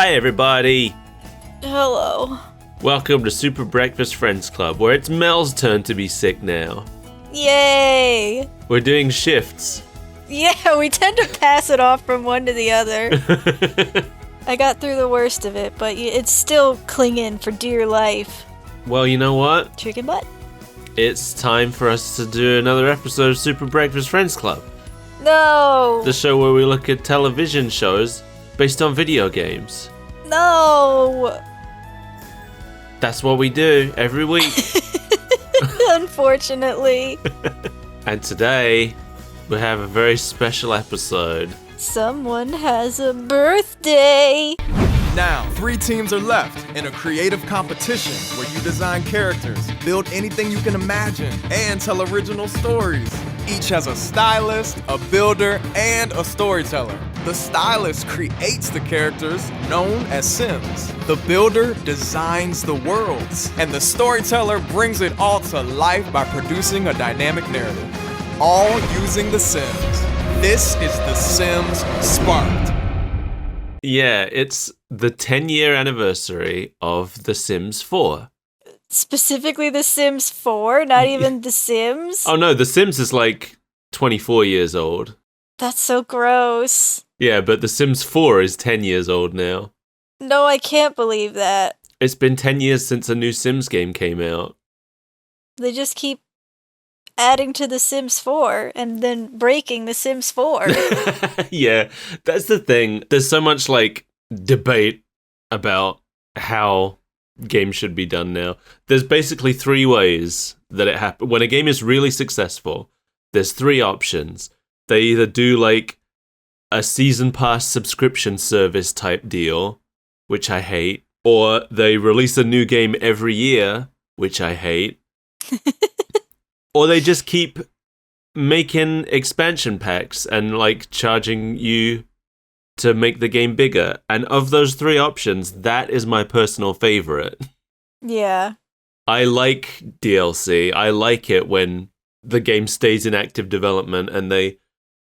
Hi, everybody. Hello. Welcome to Super Breakfast Friends Club, where it's Mel's turn to be sick now. Yay! We're doing shifts. Yeah, we tend to pass it off from one to the other. I got through the worst of it, but it's still clinging for dear life. Well, you know what? Chicken butt? It's time for us to do another episode of Super Breakfast Friends Club. No! The show where we look at television shows based on video games. No! That's what we do every week. Unfortunately. And today, we have a very special episode. Someone has a birthday! Now, 3 teams are left in a creative competition where you design characters, build anything you can imagine, and tell original stories. Each has a stylist, a builder, and a storyteller. The stylist creates the characters known as Sims. The builder designs the worlds, and the storyteller brings it all to life by producing a dynamic narrative, all using The Sims. This is The Sims Sparked. Yeah, it's the 10-year anniversary of The Sims 4. Specifically The Sims 4, not even The Sims? Oh no, The Sims is like 24 years old. That's so gross. Yeah, but The Sims 4 is 10 years old now. No, I can't believe that. It's been 10 years since a new Sims game came out. They just keep adding to The Sims 4 and then breaking The Sims 4. Yeah, that's the thing. There's so much like debate about how games should be done now. There's basically 3 ways that it happens. When a game is really successful, there's 3 options. They either do like a season pass subscription service type deal, which I hate, or they release a new game every year, which I hate. Or they just keep making expansion packs and like charging you to make the game bigger. And of those 3 options, that is my personal favorite. Yeah. I like DLC. I like it when the game stays in active development and they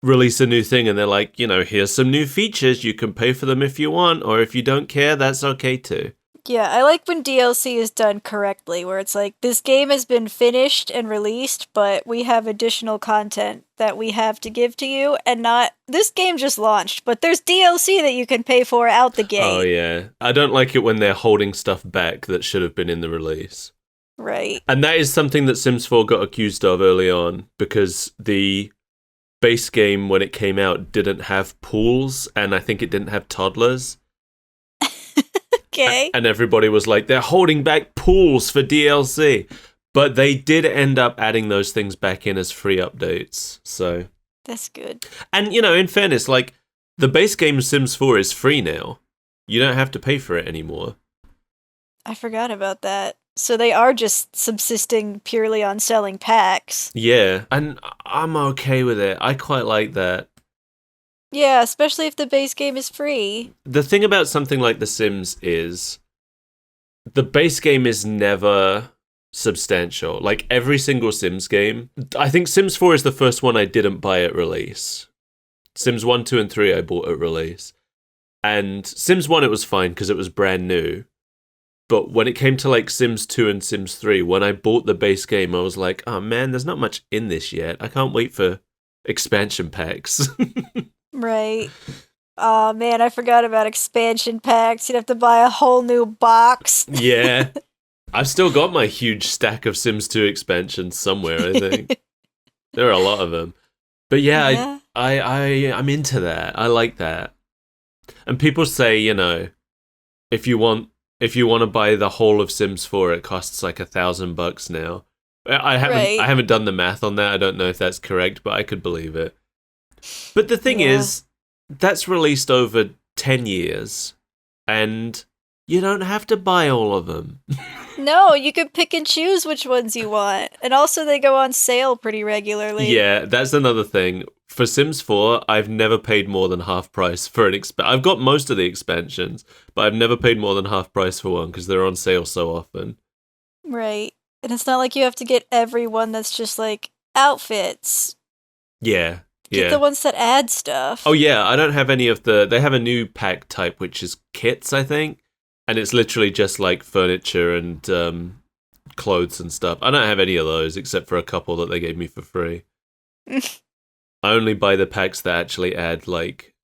release a new thing and they're like, you know, here's some new features. You can pay for them if you want, or if you don't care, that's okay too. Yeah, I like when DLC is done correctly, where it's like, this game has been finished and released, but we have additional content that we have to give to you, and not, this game just launched, but there's DLC that you can pay for out the gate. Oh yeah. I don't like it when they're holding stuff back that should have been in the release. Right. And that is something that Sims 4 got accused of early on, because the base game, when it came out, didn't have pools, and I think it didn't have toddlers. Okay. And everybody was like, they're holding back pools for DLC. But they did end up adding those things back in as free updates. So That's good. And, you know, in fairness, like, the base game Sims 4 is free now. You don't have to pay for it anymore. I forgot about that. So they are just subsisting purely on selling packs. Yeah, and I'm okay with it. I quite like that. Yeah, especially if the base game is free. The thing about something like The Sims is the base game is never substantial. Like, every single Sims game, I think Sims 4 is the first one I didn't buy at release. Sims 1, 2, and 3 I bought at release. And Sims 1 it was fine because it was brand new. But when it came to like Sims 2 and Sims 3, when I bought the base game, I was like, oh man, there's not much in this yet. I can't wait for expansion packs. Right. Oh man, I forgot about expansion packs. You'd have to buy a whole new box. Yeah. I've still got my huge stack of Sims 2 expansions somewhere, I think. There are a lot of them. But yeah, I'm into that. I like that. And people say, you know, if you want to buy the whole of Sims 4, it costs like $1,000 now. I haven't done the math on that. I don't know if that's correct, but I could believe it. But the thing is, that's released over 10 years, and you don't have to buy all of them. No, you can pick and choose which ones you want. And also they go on sale pretty regularly. Yeah, that's another thing. For Sims 4, I've never paid more than half price for an I've got most of the expansions, but I've never paid more than half price for one because they're on sale so often. Right. And it's not like you have to get every one that's just like outfits. Yeah. Get the ones that add stuff. Oh yeah, I don't have any of they have a new pack type which is kits, I think. And it's literally just like furniture and clothes and stuff. I don't have any of those except for a couple that they gave me for free. I only buy the packs that actually add like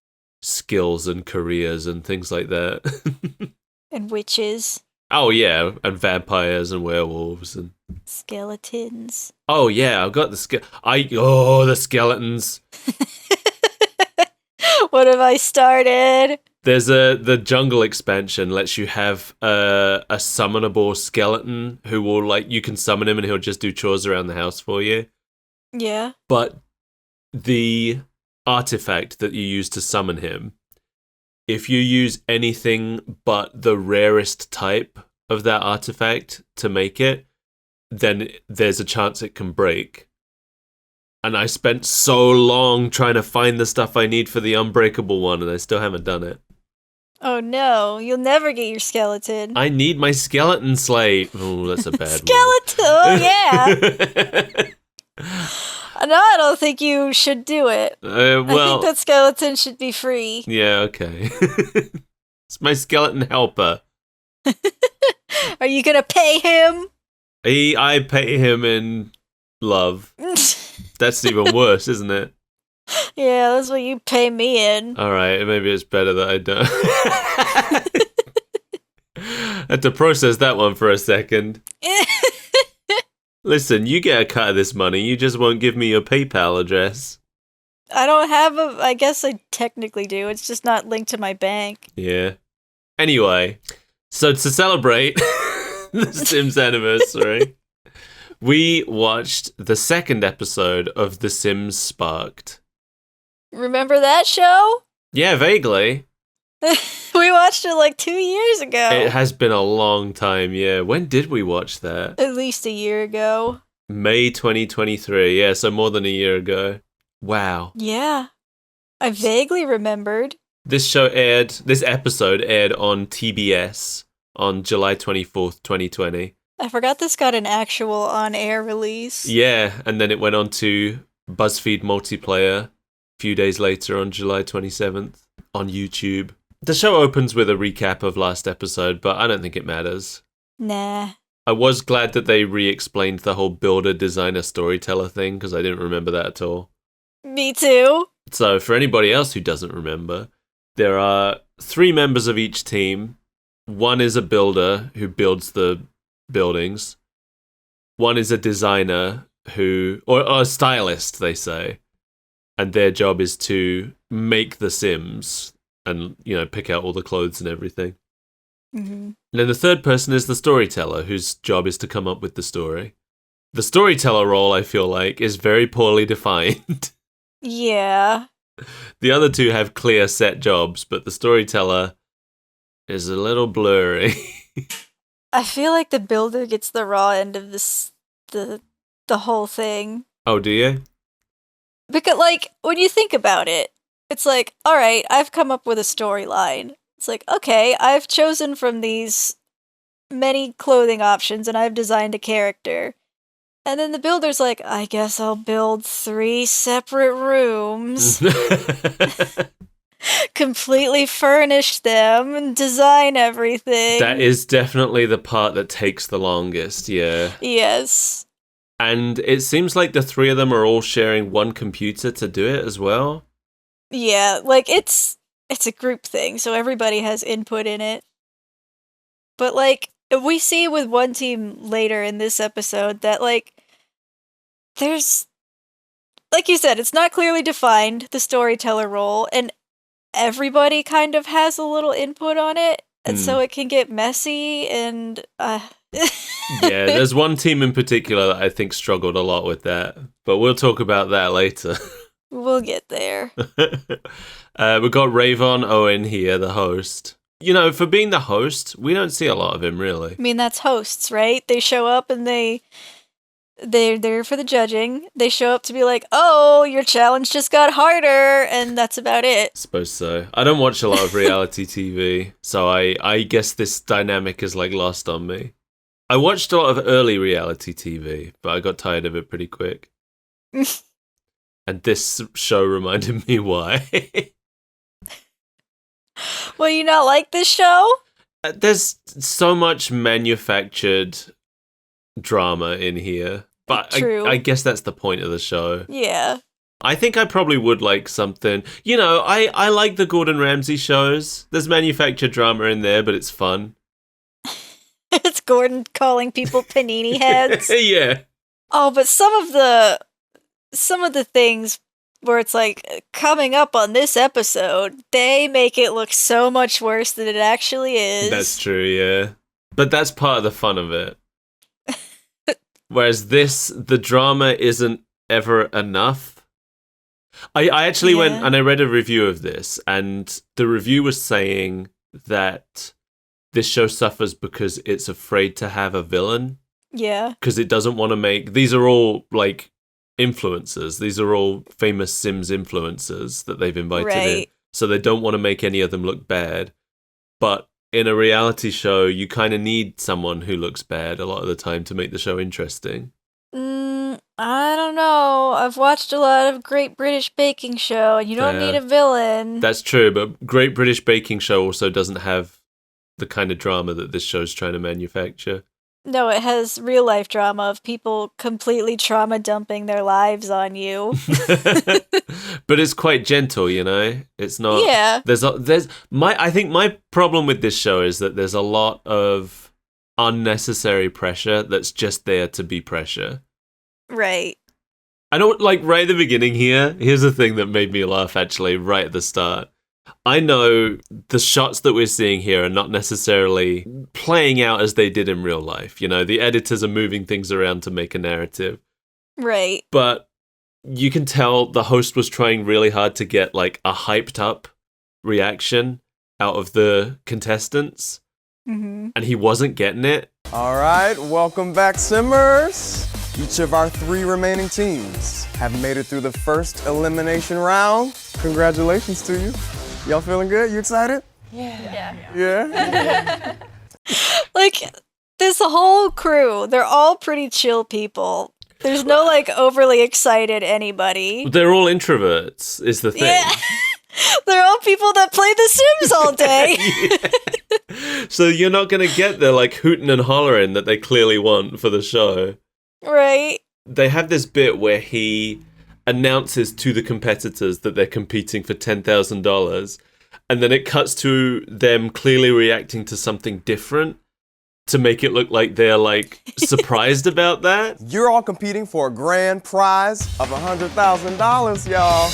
skills and careers and things like that. And witches. Oh yeah, and vampires and werewolves and skeletons. Oh yeah, I've got the the skeletons. What have I started? There's the jungle expansion lets you have a summonable skeleton who will like you can summon him and he'll just do chores around the house for you. Yeah. But the artifact that you use to summon him, if you use anything but the rarest type of that artifact to make it, then there's a chance it can break. And I spent so long trying to find the stuff I need for the unbreakable one, and I still haven't done it. Oh no, you'll never get your skeleton. I need my skeleton slate. Oh, that's a bad skeleton. Oh yeah. No, I don't think you should do it. Well, I think that skeleton should be free. Yeah, okay. It's my skeleton helper. Are you gonna pay him? I pay him in love. That's even worse, isn't it? Yeah, that's what you pay me in. Alright, maybe it's better that I don't. I had to process that one for a second. Listen, you get a cut of this money, you just won't give me your PayPal address. I don't have I guess I technically do, it's just not linked to my bank. Yeah. Anyway, so to celebrate the Sims anniversary, we watched the second episode of The Sims Sparked. Remember that show? Yeah, vaguely. We watched it like 2 years ago. It has been a long time, yeah. When did we watch that? At least a year ago. May 2023, yeah, so more than a year ago. Wow. Yeah. I vaguely remembered. This episode aired on TBS on July 24th, 2020. I forgot this got an actual on-air release. Yeah, and then it went on to BuzzFeed Multiplayer a few days later on July 27th on YouTube. The show opens with a recap of last episode, but I don't think it matters. Nah. I was glad that they re-explained the whole builder, designer, storyteller thing, because I didn't remember that at all. Me too. So for anybody else who doesn't remember, there are 3 members of each team. One is a builder who builds the buildings. One is a designer or a stylist, they say. And their job is to make the Sims and, pick out all the clothes and everything. Mm-hmm. And then the third person is the storyteller, whose job is to come up with the story. The storyteller role, I feel like, is very poorly defined. Yeah. The other 2 have clear set jobs, but the storyteller is a little blurry. I feel like the builder gets the raw end of the whole thing. Oh, do you? Because, when you think about it, it's like, all right, I've come up with a storyline. It's like, okay, I've chosen from these many clothing options and I've designed a character. And then the builder's like, I guess I'll build 3 separate rooms. Completely furnish them and design everything. That is definitely the part that takes the longest, yeah. Yes. And it seems like the 3 of them are all sharing one computer to do it as well. Yeah, it's a group thing, so everybody has input in it. But, we see with one team later in this episode that, there's... Like you said, it's not clearly defined, the storyteller role, and everybody kind of has a little input on it, and so it can get messy, and... Yeah, there's one team in particular that I think struggled a lot with that, but we'll talk about that later. We'll get there. We've got Rayvon Owen here, the host. For being the host, we don't see a lot of him, really. I mean, that's hosts, right? They show up and they're there for the judging. They show up to be like, oh, your challenge just got harder, and that's about it. Suppose so. I don't watch a lot of reality TV, so I guess this dynamic is, lost on me. I watched a lot of early reality TV, but I got tired of it pretty quick. And this show reminded me why. Well, you not like this show? There's so much manufactured drama in here. But True. I guess that's the point of the show. Yeah. I think I probably would like something. You know, I like the Gordon Ramsay shows. There's manufactured drama in there, but it's fun. It's Gordon calling people panini heads. Yeah. Oh, but some of the things where it's like coming up on this episode, they make it look so much worse than it actually is. That's true, yeah. But that's part of the fun of it. Whereas the drama isn't ever enough. I actually went and I read a review of this, and the review was saying that this show suffers because it's afraid to have a villain. Yeah. Because it doesn't want to make... These are all, like, influencers. These are all famous Sims influencers that they've invited in. So they don't want to make any of them look bad. But in a reality show, you kind of need someone who looks bad a lot of the time to make the show interesting. I don't know. I've watched a lot of Great British Baking Show, and you don't need a villain. That's true, but Great British Baking Show also doesn't have the kind of drama that this show's trying to manufacture. No, it has real life drama of people completely trauma dumping their lives on you. But it's quite gentle, you know? It's not... Yeah. I think my problem with this show is that there's a lot of unnecessary pressure that's just there to be pressure. Right. I know, like, right at the beginning here's the thing that made me laugh, actually, right at the start. I know the shots that we're seeing here are not necessarily playing out as they did in real life. You know, the editors are moving things around to make a narrative. Right. But you can tell the host was trying really hard to get, like, a hyped up reaction out of the contestants. Mm-hmm. And he wasn't getting it. All right, welcome back, Simmers. Each of our 3 remaining teams have made it through the first elimination round. Congratulations to you. Y'all feeling good? You excited? Yeah? Like, this whole crew, they're all pretty chill people. There's no, like, overly excited anybody. They're all introverts, is the thing. Yeah. They're all people that play The Sims all day. So you're not going to get the, like, hooting and hollering that they clearly want for the show. Right. They have this bit where he announces to the competitors that they're competing for $10,000, and then it cuts to them clearly reacting to something different to make it look like they're, like, surprised about that. You're all competing for a grand prize of $100,000, y'all.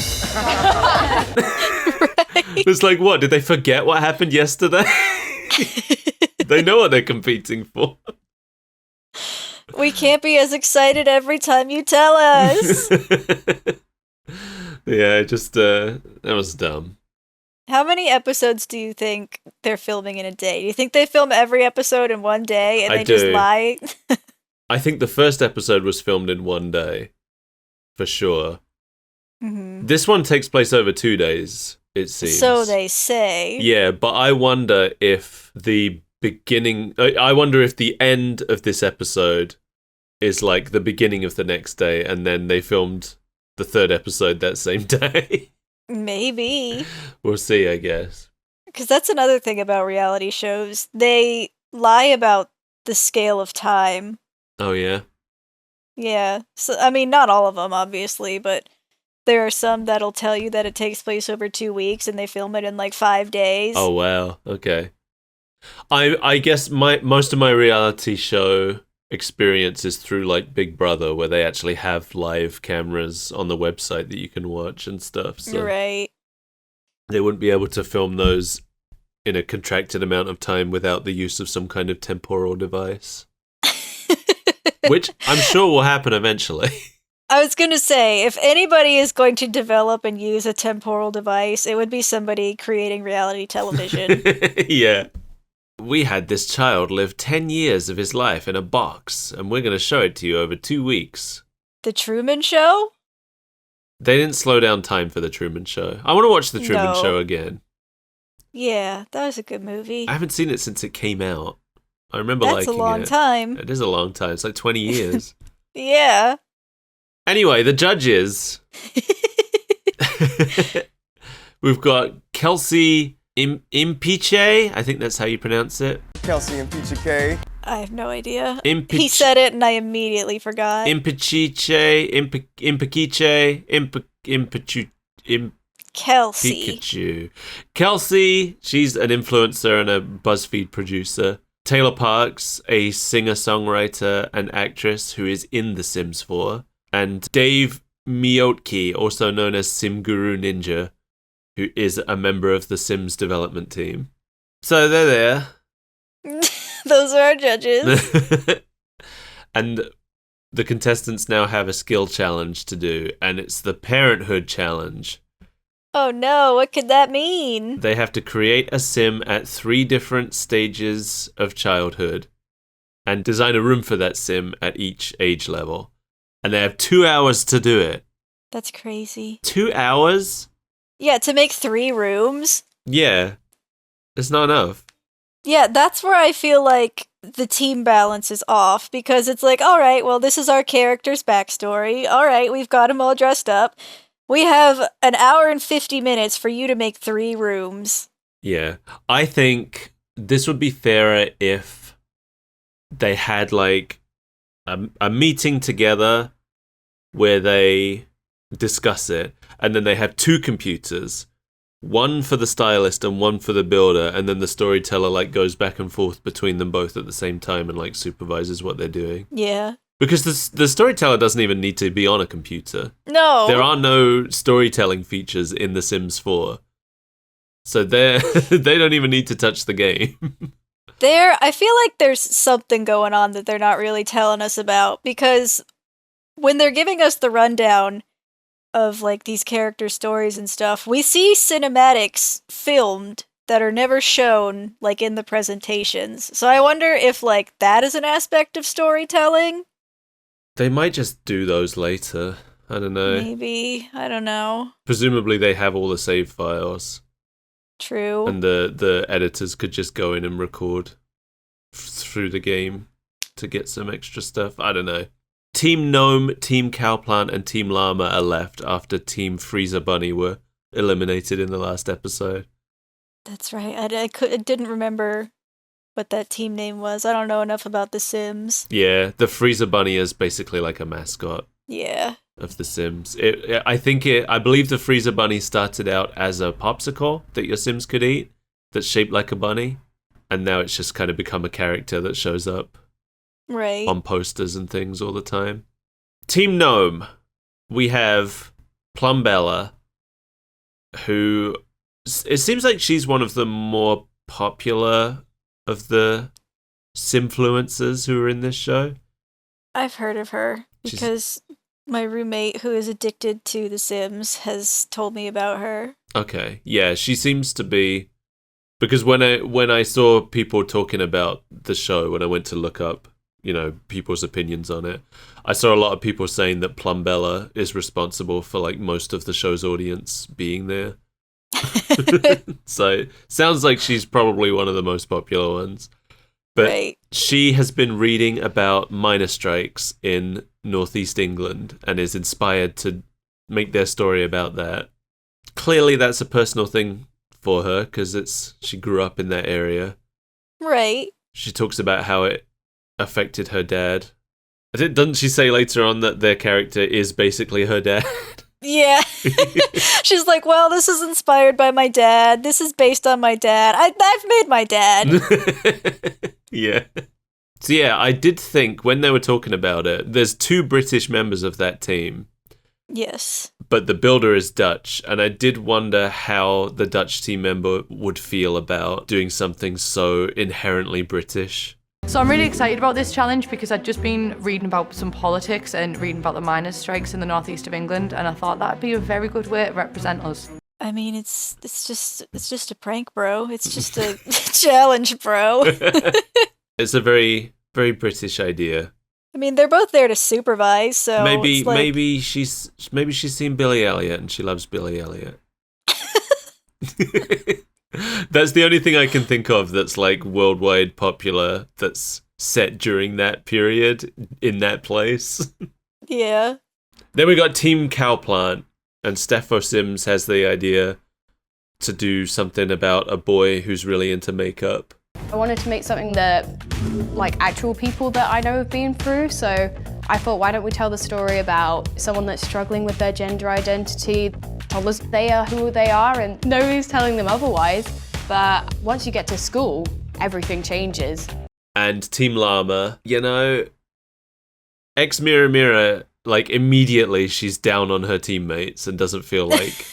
Right. It's like, what? Did they forget what happened yesterday? They know what they're competing for. We can't be as excited every time you tell us. Yeah, just, that was dumb. How many episodes do you think they're filming in a day? Do you think they film every episode in one day and I they just do. lie? I think the first episode was filmed in one day, for sure. Mm-hmm. This one takes place over 2 days, it seems. So they say. Yeah, but I wonder if the end of this episode is like the beginning of the next day, and then they filmed the 3rd episode that same day. Maybe. We'll see, I guess. Because that's another thing about reality shows. They lie about the scale of time. Oh, yeah? Yeah. So, I mean, not all of them, obviously, but there are some that'll tell you that it takes place over 2 weeks and they film it in like 5 days. Oh, wow. Okay. I guess most of my reality show experience is through like Big Brother, where they actually have live cameras on the website that you can watch and stuff. So right. They wouldn't be able to film those in a contracted amount of time without the use of some kind of temporal device. Which I'm sure will happen eventually. I was going to say, if anybody is going to develop and use a temporal device, it would be somebody creating reality television. Yeah. We had this child live 10 years of his life in a box, and we're going to show it to you over 2 weeks. The Truman Show? They didn't slow down time for The Truman Show. I want to watch The Truman No. Show again. Yeah, that was a good movie. I haven't seen it since it came out. I remember That's liking it. a long time. It is a long time. It's like 20 years. Yeah. Anyway, the judges. We've got Kelsey Impiche. I think that's how you pronounce it. Kelsey and Peachy K. I have no idea. He said it and I immediately forgot. Impichiche, Kelsey. Pikachu. Kelsey, she's an influencer and a BuzzFeed producer. Taylor Parks, a singer-songwriter and actress who is in The Sims 4. And Dave Miotki, also known as Sim Guru Ninja, who is a member of the Sims development team. So they're there. Those are our judges. And the contestants now have a skill challenge to do, and it's the Parenthood Challenge. Oh no, what could that mean? They have to create a sim at 3 different stages of childhood and design a room for that sim at each age level. And they have 2 hours to do it. That's crazy. 2 hours? Yeah, to make 3 rooms? Yeah. It's not enough. Yeah, that's where I feel like the team balance is off, because it's like, all right, well, this is our character's backstory. All right, we've got them all dressed up. We have an hour and 50 minutes for you to make 3 rooms. Yeah. I think this would be fairer if they had like a meeting together where they discuss it, and then they have 2 computers, one for the stylist and one for the builder, and then the storyteller like goes back and forth between them both at the same time and like supervises what they're doing. Yeah. Because the storyteller doesn't even need to be on a computer. No. There are no storytelling features in The Sims 4. So they don't even need to touch the game. I feel like there's something going on that they're not really telling us about, because when they're giving us the rundown of like these character stories and stuff, we see cinematics filmed that are never shown like in the presentations. So I wonder if like that is an aspect of storytelling. They might just do those later. I don't know. Maybe. I don't know. Presumably they have all the save files. True. And the editors could just go in and record through the game to get some extra stuff. I don't know. Team Gnome, Team Cowplant, and Team Llama are left after Team Freezer Bunny were eliminated in the last episode. That's right. I didn't remember what that team name was. I don't know enough about The Sims. Yeah, the Freezer Bunny is basically like a mascot. Yeah. Of The Sims. I believe the Freezer Bunny started out as a popsicle that your Sims could eat that's shaped like a bunny, and now it's just kind of become a character that shows up on posters and things all the time. Team Gnome. We have Plumbella, who it seems like she's one of the more popular of the Simfluencers who are in this show. I've heard of her because my roommate, who is addicted to The Sims, has told me about her. Okay. Yeah, she seems to be, because when I saw people talking about the show, when I went to look up, people's opinions on it, I saw a lot of people saying that Plumbella is responsible for like most of the show's audience being there. So sounds like she's probably one of the most popular ones. But she has been reading about miner strikes in Northeast England and is inspired to make their story about that. Clearly that's a personal thing for her because she grew up in that area. Right. She talks about how it affected her dad. Doesn't she say later on that their character is basically her dad? Yeah. She's like, well, this is inspired by my dad. This is based on my dad. I've made my dad. Yeah. So yeah, I did think when they were talking about it, there's 2 British members of that team. Yes. But the builder is Dutch, and I did wonder how the Dutch team member would feel about doing something so inherently British. So I'm really excited about this challenge because I'd just been reading about some politics and reading about the miners' strikes in the northeast of England, and I thought that'd be a very good way to represent us. I mean, it's just a prank, bro. It's just a challenge, bro. It's a very, very British idea. I mean, they're both there to supervise, so maybe she's seen Billy Elliot and she loves Billy Elliot. That's the only thing I can think of that's like worldwide popular that's set during that period in that place. Yeah. Then we got Team Cowplant, and Steffo Sims has the idea to do something about a boy who's really into makeup. I wanted to make something that, like, actual people that I know have been through, so I thought, why don't we tell the story about someone that's struggling with their gender identity, told us they are who they are, and nobody's telling them otherwise. But once you get to school, everything changes. And Team Llama, you know, ex Mira Mira, like, immediately she's down on her teammates and doesn't feel like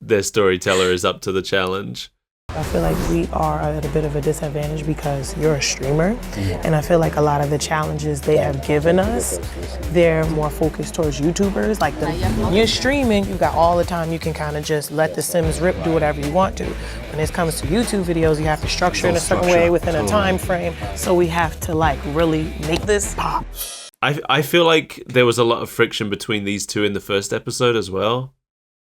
their storyteller is up to the challenge. I feel like we are at a bit of a disadvantage because you're a streamer, and I feel like a lot of the challenges they have given us, they're more focused towards YouTubers. Like, when you're streaming, you got all the time, you can kind of just let the Sims rip, do whatever you want to. When it comes to YouTube videos, you have to structure in a certain way within a time frame, so we have to, like, really make this pop. I feel like there was a lot of friction between these two in the first episode as well.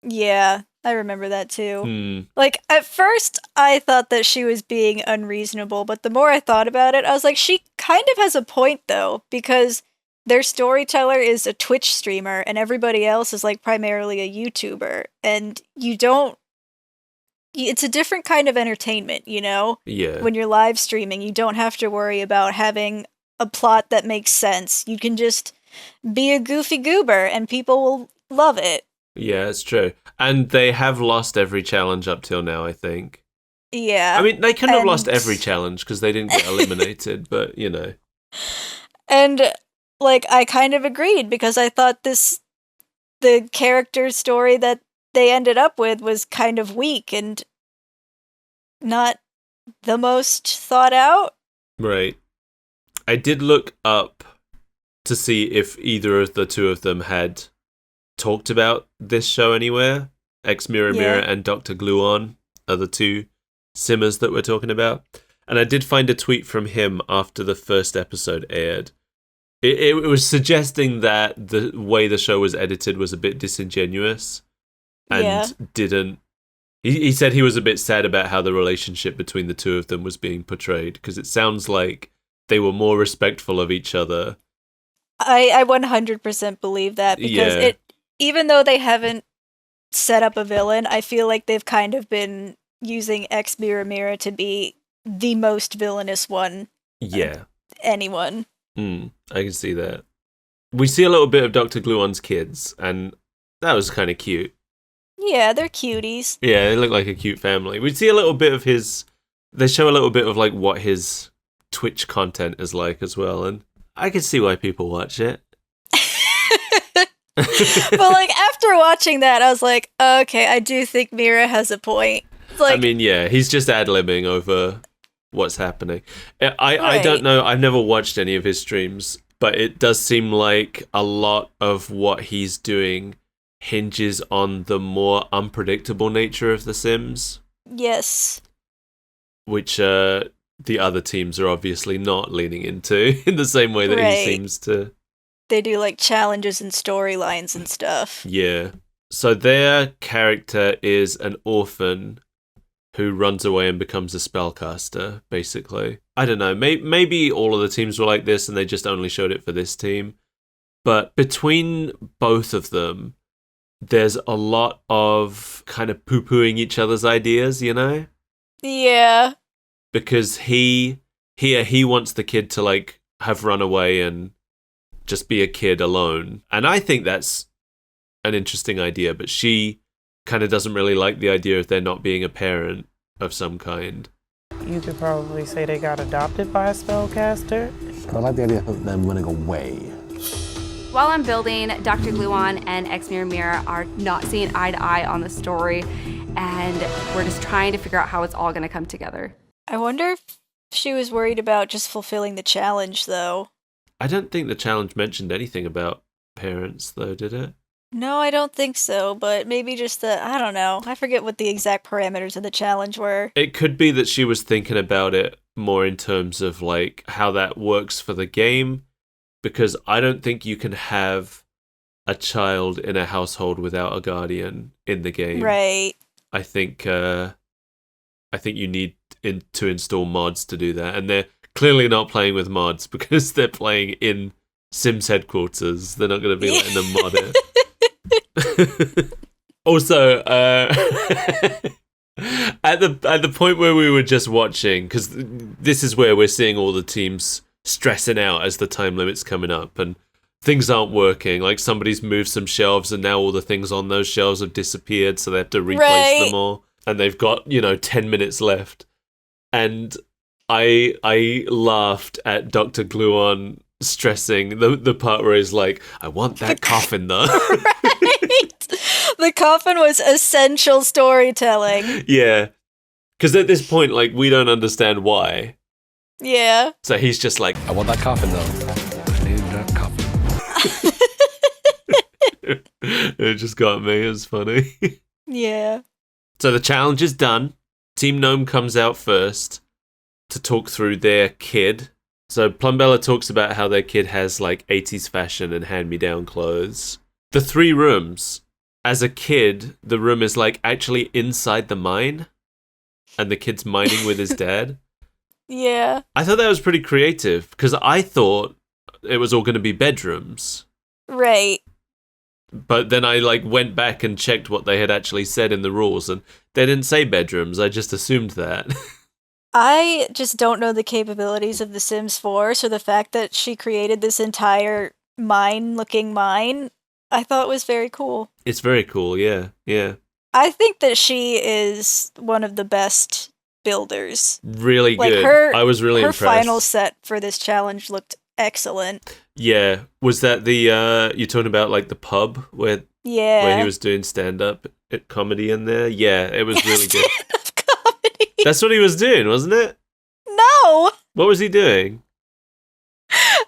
Yeah, I remember that too. Like, at first, I thought that she was being unreasonable, but the more I thought about it, I was like, she kind of has a point, though, because their storyteller is a Twitch streamer, and everybody else is, like, primarily a YouTuber, and it's a different kind of entertainment, you know? Yeah. When you're live streaming, you don't have to worry about having a plot that makes sense. You can just be a goofy goober, and people will love it. Yeah, it's true. And they have lost every challenge up till now, I think. Yeah. I mean, they couldn't have lost every challenge because they didn't get eliminated, but, you know. And, like, I kind of agreed because I thought the character story that they ended up with was kind of weak and not the most thought out. Right. I did look up to see if either of the two of them had talked about this show anywhere. Ex Mira Mira and Dr. Gluon are the two simmers that we're talking about. And I did find a tweet from him after the first episode aired. It was suggesting that the way the show was edited was a bit disingenuous and didn't... He said he was a bit sad about how the relationship between the two of them was being portrayed, because it sounds like they were more respectful of each other. I 100% believe that, because even though they haven't set up a villain, I feel like they've kind of been using Ex Mira Mira to be the most villainous one. Yeah. Anyone. I can see that. We see a little bit of Dr. Gluon's kids, and that was kind of cute. Yeah, they're cuties. Yeah, they look like a cute family. We see a little bit of they show a little bit of, like, what his Twitch content is like as well, and I can see why people watch it. But, like, after watching that, I was like, okay, I do think Mira has a point. Like, I mean, yeah, he's just ad-libbing over what's happening. I don't know, I've never watched any of his streams, but it does seem like a lot of what he's doing hinges on the more unpredictable nature of The Sims. Yes. Which the other teams are obviously not leaning into in the same way that he seems to. They do, like, challenges and storylines and stuff. Yeah. So their character is an orphan who runs away and becomes a spellcaster, basically. I don't know, maybe all of the teams were like this and they just only showed it for this team. But between both of them, there's a lot of kind of poo-pooing each other's ideas, you know? Yeah. Because he wants the kid to, like, have run away and just be a kid alone. And I think that's an interesting idea, but she kind of doesn't really like the idea of there not being a parent of some kind. You could probably say they got adopted by a spellcaster. I like the idea of them running away. While I'm building, Dr. Gluon and Ex Mira Mira are not seeing eye to eye on the story, and we're just trying to figure out how it's all going to come together. I wonder if she was worried about just fulfilling the challenge, though. I don't think the challenge mentioned anything about parents, though, did it? No, I don't think so, but maybe just I don't know. I forget what the exact parameters of the challenge were. It could be that she was thinking about it more in terms of, like, how that works for the game, because I don't think you can have a child in a household without a guardian in the game. Right. I think you need to install mods to do that, and they're clearly not playing with mods because they're playing in Sims headquarters. They're not going to be letting them mod it. Also, at the point where we were just watching, because this is where we're seeing all the teams stressing out as the time limit's coming up and things aren't working. Like somebody's moved some shelves and now all the things on those shelves have disappeared, so they have to replace them all. And they've got, 10 minutes left. And I laughed at Dr. Gluon stressing the part where he's like, I want that coffin though. Right. The coffin was essential storytelling. Yeah. Because at this point, like, we don't understand why. Yeah. So he's just like, I want that coffin though. I need that coffin. it just got me. It was funny. Yeah. So the challenge is done. Team Gnome comes out first to talk through their kid. So Plumbella talks about how their kid has like 80s fashion and hand-me-down clothes. The 3 rooms. As a kid, the room is like actually inside the mine. And the kid's mining with his dad. Yeah. I thought that was pretty creative because I thought it was all going to be bedrooms. Right. But then I like went back and checked what they had actually said in the rules and they didn't say bedrooms. I just assumed that. I just don't know the capabilities of The Sims 4, so the fact that she created this entire mine-looking mine, I thought was very cool. It's very cool, yeah. Yeah. I think that she is one of the best builders. Really Like good. I was really her impressed. final set for this challenge looked excellent. Yeah. Was that the you're talking about like the pub where Yeah. he was doing stand-up comedy in there? Yeah, it was really good. Stand-up comedy. That's what he was doing, wasn't it? No. What was he doing?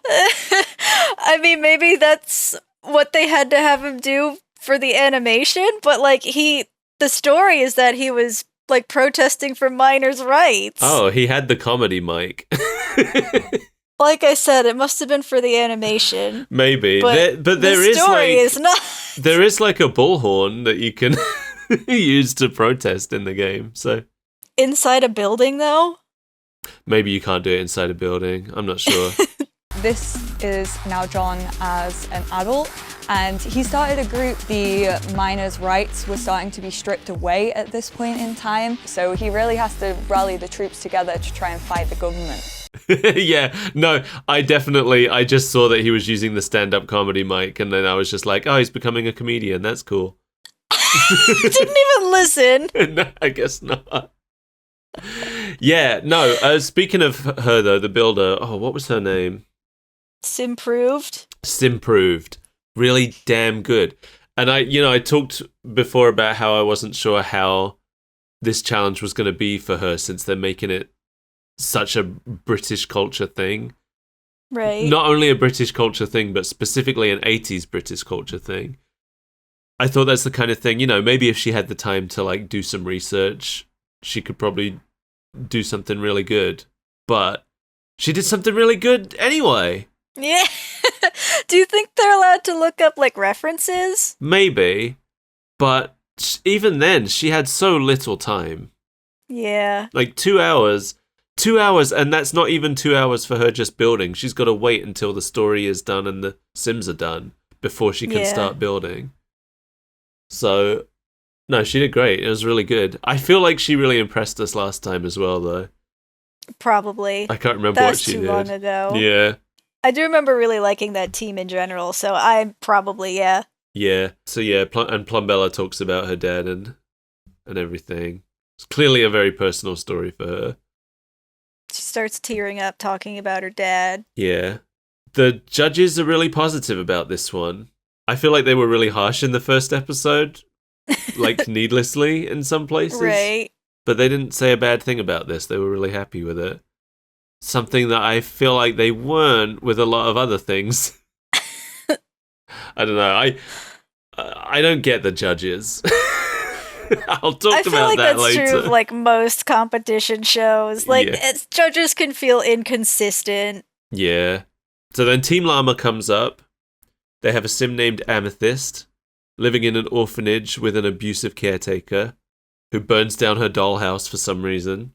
I mean, maybe that's what they had to have him do for the animation, but like the story is that he was like protesting for minors' rights. Oh, he had the comedy mic. Like I said, it must have been for the animation. Maybe. But there the is story like is not. there is like a bullhorn that you can use to protest in the game. So Inside a building, though? maybe you can't do it inside a building. I'm not sure. This is now John as an adult, and he started a group. The miners' rights were starting to be stripped away at this point in time, so he really has to rally the troops together to try and fight the government. Yeah, no, I just saw that he was using the stand-up comedy mic, and then I was just like, oh, he's becoming a comedian. That's cool. Didn't even listen. No, I guess not. Yeah, no, speaking of her, though, the builder, what was her name? Simproved. Simproved. Really damn good. And I talked before about how I wasn't sure how this challenge was going to be for her since they're making it such a British culture thing. Right. Not only a British culture thing, but specifically an 80s British culture thing. I thought that's the kind of thing, maybe if she had the time to like do some research, she could probably do something really good. But she did something really good anyway. Yeah. Do you think they're allowed to look up like references? Maybe. But even then, she had so little time. Yeah. Like 2 hours. 2 hours, and that's not even 2 hours for her just building. She's got to wait until the story is done and the Sims are done before she can start building. So, no, she did great. It was really good. I feel like she really impressed us last time as well, though. Probably. I can't remember what she did. That was too long ago. Yeah. I do remember really liking that team in general, so I probably, yeah. Yeah. So, yeah, and Plumbella talks about her dad and everything. It's clearly a very personal story for her. She starts tearing up talking about her dad. Yeah. The judges are really positive about this one. I feel like they were really harsh in the first episode, like needlessly in some places. Right. But they didn't say a bad thing about this. They were really happy with it. Something that I feel like they weren't with a lot of other things. I don't know. I don't get the judges. I'll talk about that later. I feel like that's true of like most competition shows. Like judges can feel inconsistent. Yeah. So then Team Llama comes up. They have a sim named Amethyst, living in an orphanage with an abusive caretaker who burns down her dollhouse for some reason.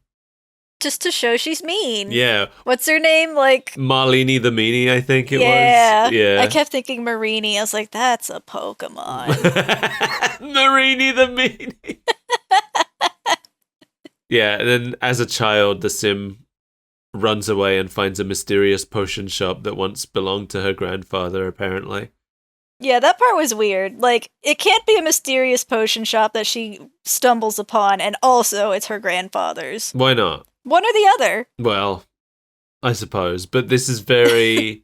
just to show she's mean. Yeah. What's her name? Like Marlene the Meanie, I think it was. Yeah. I kept thinking Marini. I was like, that's a Pokemon. Marini the Meanie. Yeah, and then as a child, the Sim runs away and finds a mysterious potion shop that once belonged to her grandfather, apparently. Yeah, that part was weird. Like, it can't be a mysterious potion shop that she stumbles upon, and also it's her grandfather's. Why not? One or the other. Well, I suppose. But this is very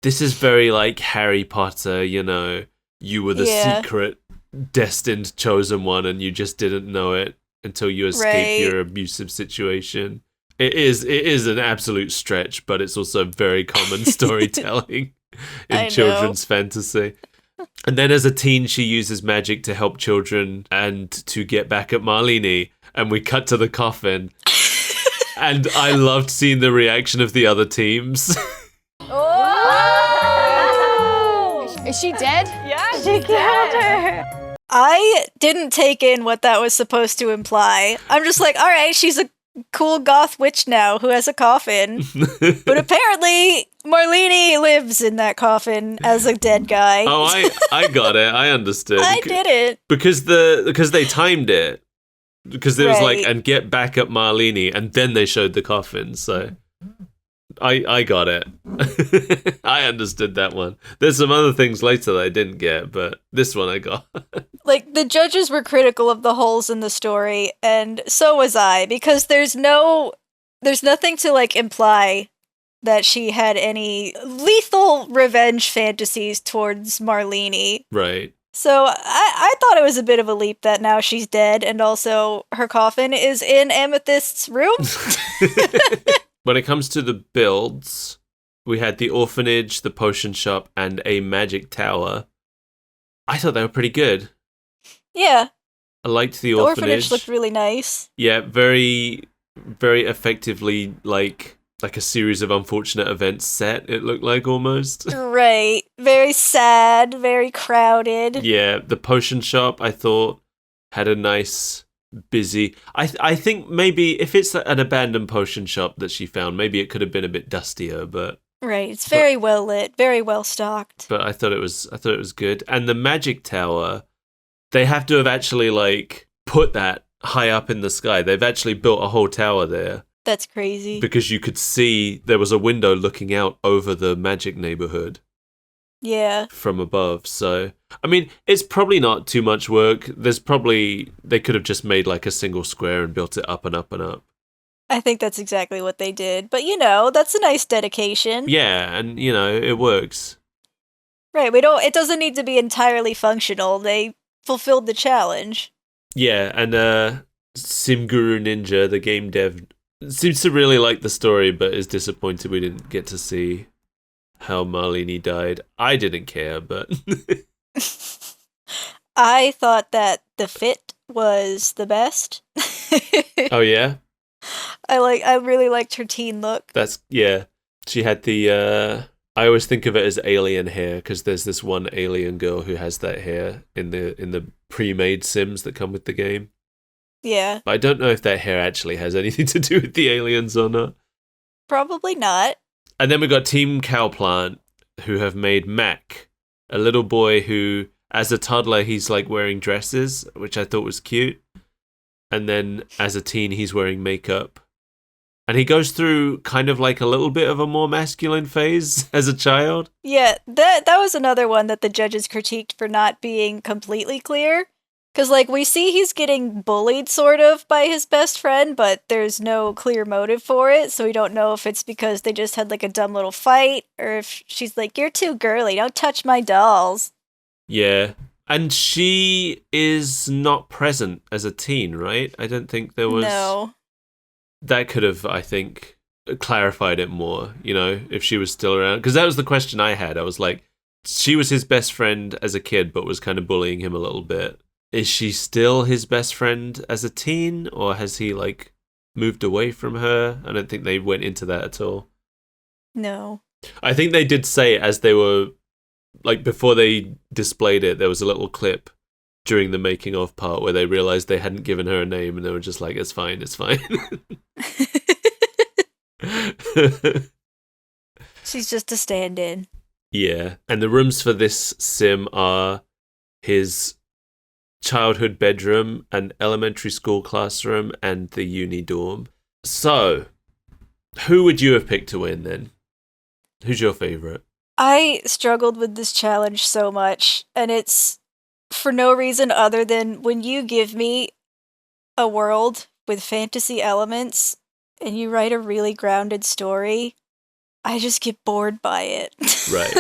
like Harry Potter, you know. You were the secret, destined chosen one, and you just didn't know it until you escaped your abusive situation. It is an absolute stretch, but it's also very common storytelling in children's fantasy. And then as a teen, she uses magic to help children and to get back at Marlene. And we cut to the coffin. And I loved seeing the reaction of the other teams. Is she dead? Yeah, she killed her. I didn't take in what that was supposed to imply. I'm just like, all right, she's a cool goth witch now who has a coffin. But apparently Marlene lives in that coffin as a dead guy. Oh, I got it. I understood. I did it. Because they timed it. Because there was like, and get back at Marlene, and then they showed the coffin, so I got it. I understood that one. There's some other things later that I didn't get, but this one I got. Like, the judges were critical of the holes in the story, and so was I, because there's nothing to, like, imply that she had any lethal revenge fantasies towards Marlene. Right. So I thought it was a bit of a leap that now she's dead, and also her coffin is in Amethyst's room. When it comes to the builds, we had the orphanage, the potion shop, and a magic tower. I thought they were pretty good. Yeah. I liked the orphanage looked really nice. Yeah, very, very effectively like a series of unfortunate events set, it looked like almost. Right. Very sad, very crowded. Yeah, the potion shop, I thought, had a nice, busy... I think maybe if it's an abandoned potion shop that she found, maybe it could have been a bit dustier, but... Right, it's very well lit, very well stocked. But I thought it was good. And the magic tower, they have to have actually, like, put that high up in the sky. They've actually built a whole tower there. That's crazy. Because you could see there was a window looking out over the magic neighborhood. Yeah. From above. So, I mean, it's probably not too much work. They could have just made like a single square and built it up and up and up. I think that's exactly what they did. But, you know, that's a nice dedication. Yeah, and, you know, it works. Right, it doesn't need to be entirely functional. They fulfilled the challenge. Yeah, and Simguru Ninja, the game dev, seems to really like the story, but is disappointed we didn't get to see how Marlene died. I didn't care, but... I thought that the fit was the best. Oh, yeah? I really liked her teen look. Yeah. She had the... I always think of it as alien hair, because there's this one alien girl who has that hair in the pre-made Sims that come with the game. Yeah. But I don't know if that hair actually has anything to do with the aliens or not. Probably not. And then we got Team Cowplant, who have made Mac, a little boy who, as a toddler, he's like wearing dresses, which I thought was cute. And then as a teen, he's wearing makeup. And he goes through kind of like a little bit of a more masculine phase as a child. Yeah, that was another one that the judges critiqued for not being completely clear. Because, like, we see he's getting bullied, sort of, by his best friend, but there's no clear motive for it, so we don't know if it's because they just had, like, a dumb little fight, or if she's like, you're too girly, don't touch my dolls. Yeah. And she is not present as a teen, right? I don't think there was... No. That could have, I think, clarified it more, you know, if she was still around. Because that was the question I had. I was like, she was his best friend as a kid, but was kind of bullying him a little bit. Is she still his best friend as a teen, or has he, like, moved away from her? I don't think they went into that at all. No. I think they did say, as they were, like, before they displayed it, there was a little clip during the making of part where they realized they hadn't given her a name, and they were just like, it's fine. She's just a stand-in. Yeah, and the rooms for this sim are his childhood bedroom, an elementary school classroom, and the uni dorm. So, who would you have picked to win then? Who's your favorite? I struggled with this challenge so much, and it's for no reason other than when you give me a world with fantasy elements and you write a really grounded story, I just get bored by it. Right.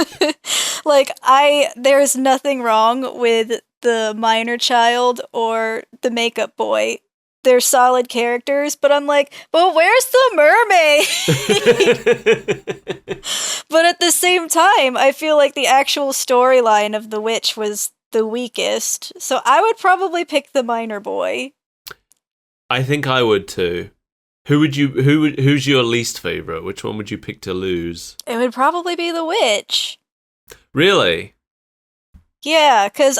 There's nothing wrong with the minor child or the makeup boy. They're solid characters, but I'm like, but where's the mermaid? But at the same time, I feel like the actual storyline of the witch was the weakest. So I would probably pick the minor boy. I think I would too. Who's your least favorite? Which one would you pick to lose? It would probably be the witch. Really? Yeah, because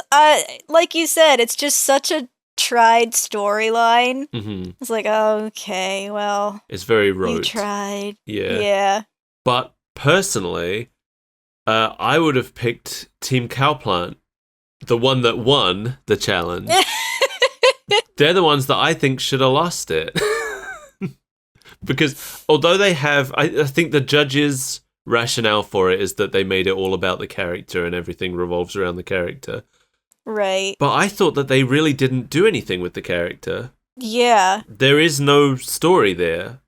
like you said, it's just such a tried storyline. Mm-hmm. It's like, okay, well, It's very rote. you tried. Yeah. Yeah. But personally, I would have picked Team Cowplant, the one that won the challenge. They're the ones that I think should have lost it. Because although they have, I think the judges' rationale for it is that they made it all about the character and everything revolves around the character. Right. But I thought that they really didn't do anything with the character. Yeah. There is no story there.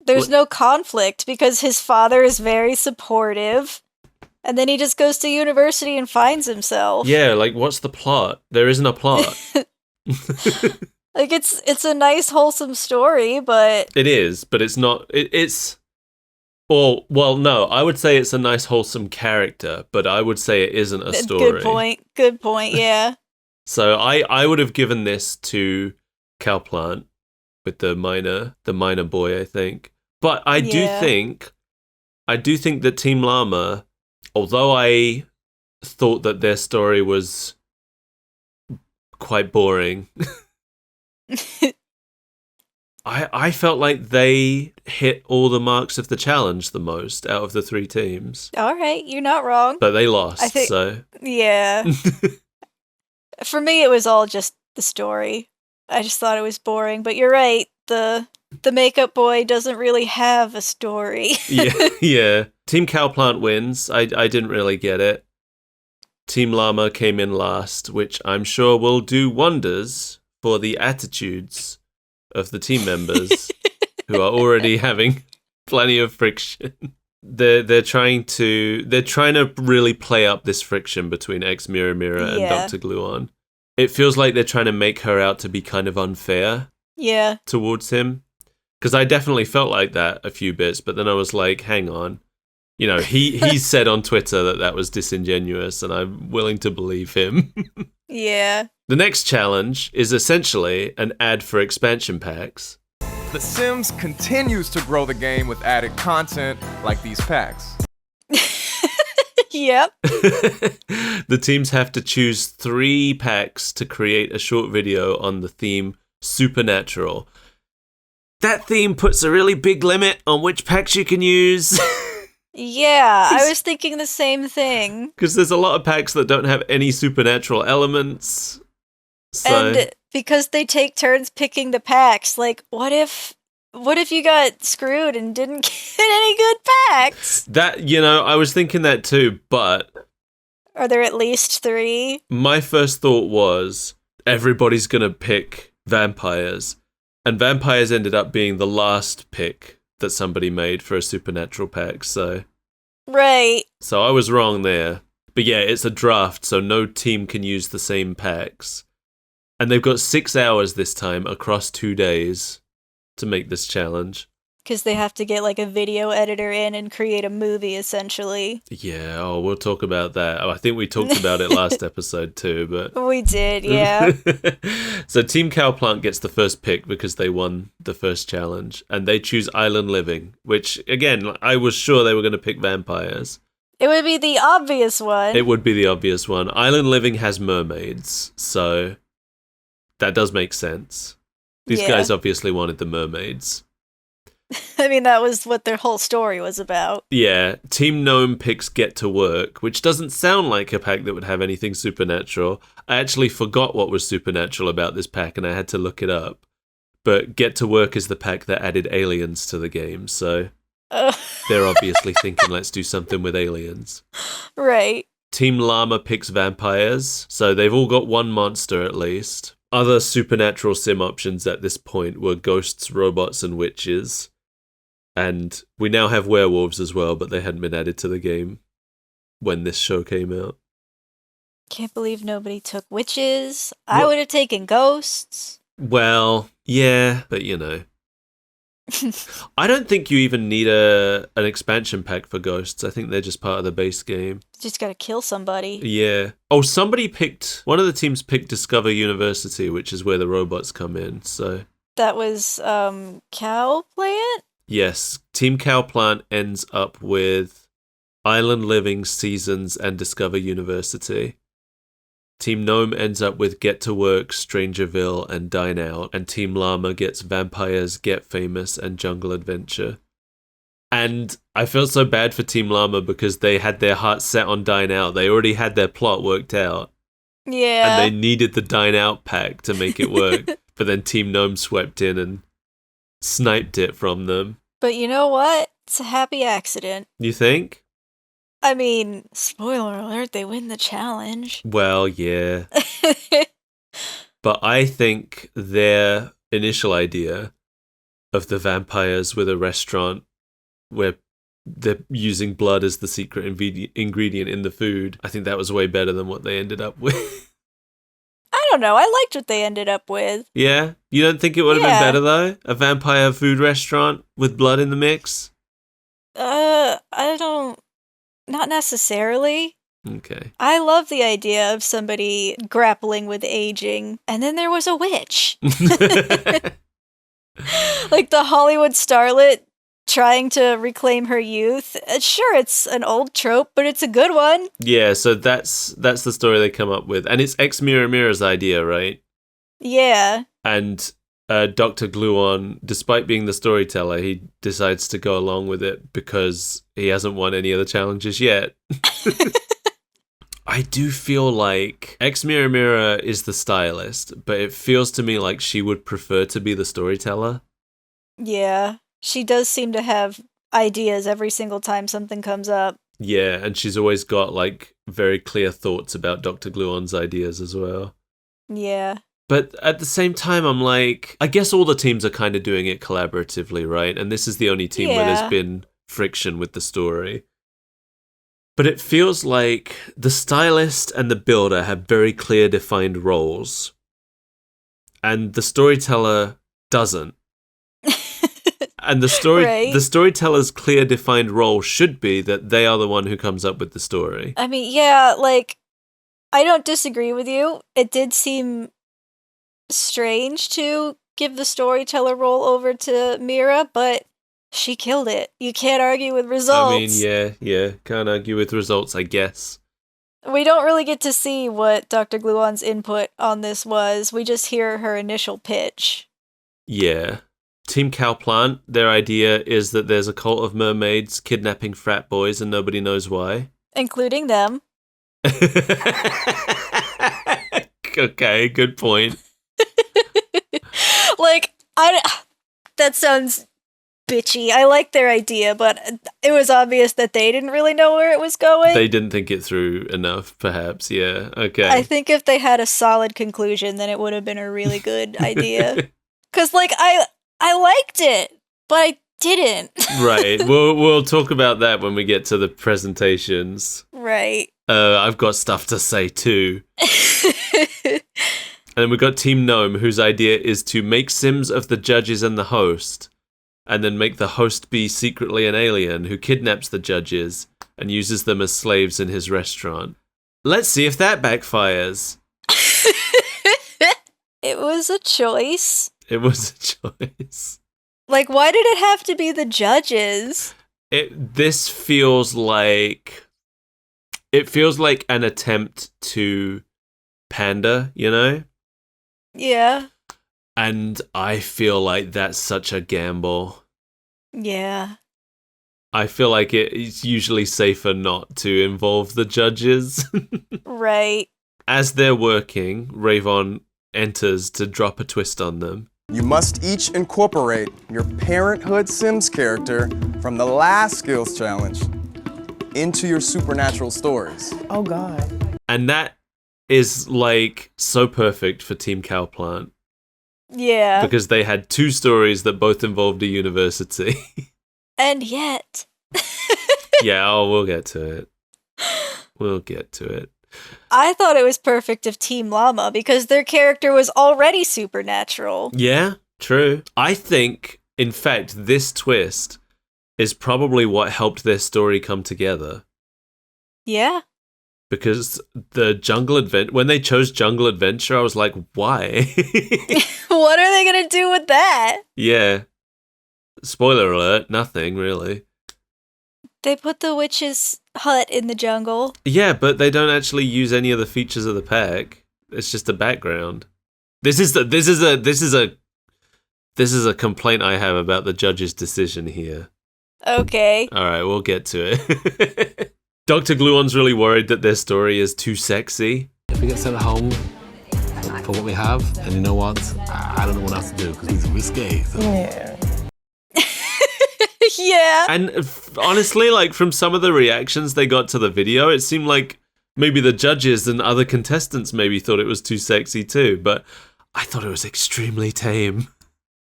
There's no conflict because his father is very supportive. And then he just goes to university and finds himself. Yeah, like what's the plot? There isn't a plot. Like it's a nice wholesome story, but It is, but it's not. It's. Well, no, I would say it's a nice wholesome character, but I would say it isn't a story. Good point, yeah. So I would have given this to Cowplant with the minor boy, I think. But I do think that Team Llama, although I thought that their story was quite boring, I felt like they hit all the marks of the challenge the most out of the three teams. All right, you're not wrong. But they lost, I think, so... Yeah. For me, it was all just the story. I just thought it was boring, but you're right. The makeup boy doesn't really have a story. yeah. Team Cowplant wins. I didn't really get it. Team Llama came in last, which I'm sure will do wonders for the attitudes of the team members who are already having plenty of friction. They're trying to really play up this friction between ex Mira and Dr. Gluon. It feels like they're trying to make her out to be kind of unfair. Yeah. Towards him. Because I definitely felt like that a few bits, but then I was like, hang on. You know, he said on Twitter that was disingenuous, and I'm willing to believe him. Yeah. The next challenge is essentially an ad for expansion packs. The Sims continues to grow the game with added content like these packs. Yep. The teams have to choose 3 packs to create a short video on the theme Supernatural. That theme puts a really big limit on which packs you can use. Yeah, I was thinking the same thing. Because there's a lot of packs that don't have any supernatural elements. So... And because they take turns picking the packs, like, what if you got screwed and didn't get any good packs? That, I was thinking that too, but... Are there at least 3? My first thought was, everybody's gonna pick vampires. And vampires ended up being the last pick that somebody made for a supernatural pack, so... Right. So I was wrong there. But yeah, it's a draft, so no team can use the same packs. And they've got 6 hours this time across 2 days to make this challenge. Because they have to get like a video editor in and create a movie, essentially. Yeah, we'll talk about that. I think we talked about it last episode too, but... We did, yeah. So Team Cowplant gets the first pick because they won the first challenge, and they choose Island Living, which, again, I was sure they were going to pick vampires. It would be the obvious one. It would be the obvious one. Island Living has mermaids, so that does make sense. These guys obviously wanted the mermaids. I mean, that was what their whole story was about. Yeah, Team Gnome picks Get to Work, which doesn't sound like a pack that would have anything supernatural. I actually forgot what was supernatural about this pack, and I had to look it up. But Get to Work is the pack that added aliens to the game, so they're obviously thinking, let's do something with aliens. Right. Team Llama picks vampires, so they've all got one monster at least. Other supernatural sim options at this point were ghosts, robots, and witches. And we now have werewolves as well, but they hadn't been added to the game when this show came out. Can't believe nobody took witches. I would have taken ghosts. Well, yeah, but you know. I don't think you even need an expansion pack for ghosts. I think they're just part of the base game. Just gotta kill somebody. Yeah. Oh, one of the teams picked Discover University, which is where the robots come in, so. That was, Cow Plant? Yes, Team Cowplant ends up with Island Living, Seasons, and Discover University. Team Gnome ends up with Get to Work, Strangerville, and Dine Out. And Team Llama gets Vampires, Get Famous, and Jungle Adventure. And I felt so bad for Team Llama because they had their hearts set on Dine Out. They already had their plot worked out. Yeah. And they needed the Dine Out pack to make it work. But then Team Gnome swept in and sniped it from them. But you know what? It's a happy accident. You think? I mean, spoiler alert, they win the challenge. Well, yeah. But I think their initial idea of the vampires with a restaurant where they're using blood as the secret ingredient in the food, I think that was way better than what they ended up with. I don't know. I liked what they ended up with. Yeah? You don't think it would have been better, though? A vampire food restaurant with blood in the mix? I don't... Not necessarily. Okay. I love the idea of somebody grappling with aging, and then there was a witch. Like the Hollywood starlet trying to reclaim her youth. Sure, it's an old trope, but it's a good one. Yeah, so that's the story they come up with. And it's Ex Mirror Mirror's idea, right? Yeah. And Dr. Gluon, despite being the storyteller, he decides to go along with it because he hasn't won any of the challenges yet. I do feel like Ex Mirror Mirror is the stylist, but it feels to me like she would prefer to be the storyteller. Yeah. She does seem to have ideas every single time something comes up. Yeah, and she's always got like very clear thoughts about Dr. Gluon's ideas as well. Yeah. But at the same time, I'm like, I guess all the teams are kind of doing it collaboratively, right? And this is the only team where there's been friction with the story. But it feels like the stylist and the builder have very clear defined roles. And the storyteller doesn't. And the storyteller's clear defined role should be that they are the one who comes up with the story. I mean, yeah, like, I don't disagree with you. It did seem strange to give the storyteller role over to Mira, but she killed it. You can't argue with results. I mean, yeah, can't argue with results, I guess. We don't really get to see what Dr. Gluon's input on this was. We just hear her initial pitch. Yeah. Team Cowplant, their idea is that there's a cult of mermaids kidnapping frat boys and nobody knows why. Including them. Okay, good point. Like, that sounds bitchy. I like their idea, but it was obvious that they didn't really know where it was going. They didn't think it through enough, perhaps. Yeah, okay. I think if they had a solid conclusion, then it would have been a really good idea. Because, like, I liked it, but I didn't. Right. We'll talk about that when we get to the presentations. Right. I've got stuff to say too. And then we've got Team Gnome, whose idea is to make sims of the judges and the host, and then make the host be secretly an alien who kidnaps the judges and uses them as slaves in his restaurant. Let's see if that backfires. It was a choice. It was a choice. Like, why did it have to be the judges? This feels like... It feels like an attempt to pander, you know? Yeah. And I feel like that's such a gamble. Yeah. I feel like it's usually safer not to involve the judges. Right. As they're working, Rayvon enters to drop a twist on them. You must each incorporate your Parenthood Sims character from the last skills challenge into your supernatural stories. Oh, God. And that is like so perfect for Team Cowplant Yeah. because they had 2 stories that both involved a university. And yet. Yeah, we'll get to it. We'll get to it. I thought it was perfect of Team Llama because their character was already supernatural. Yeah, true. I think, in fact, this twist is probably what helped their story come together. Yeah. Because the Jungle Adventure, when they chose Jungle Adventure, I was like, why? What are they going to do with that? Yeah. Spoiler alert, nothing really. They put the witch's hut in the jungle. Yeah, but they don't actually use any of the features of the pack. It's just a background. This is a complaint I have about the judge's decision here. Okay. All right, we'll get to it. Dr. Gluon's really worried that their story is too sexy. If we get sent home for what we have, and you know what? I don't know what else to do because it's risque. So. Yeah. Yeah. And honestly, like from some of the reactions they got to the video, it seemed like maybe the judges and other contestants maybe thought it was too sexy too, but I thought it was extremely tame.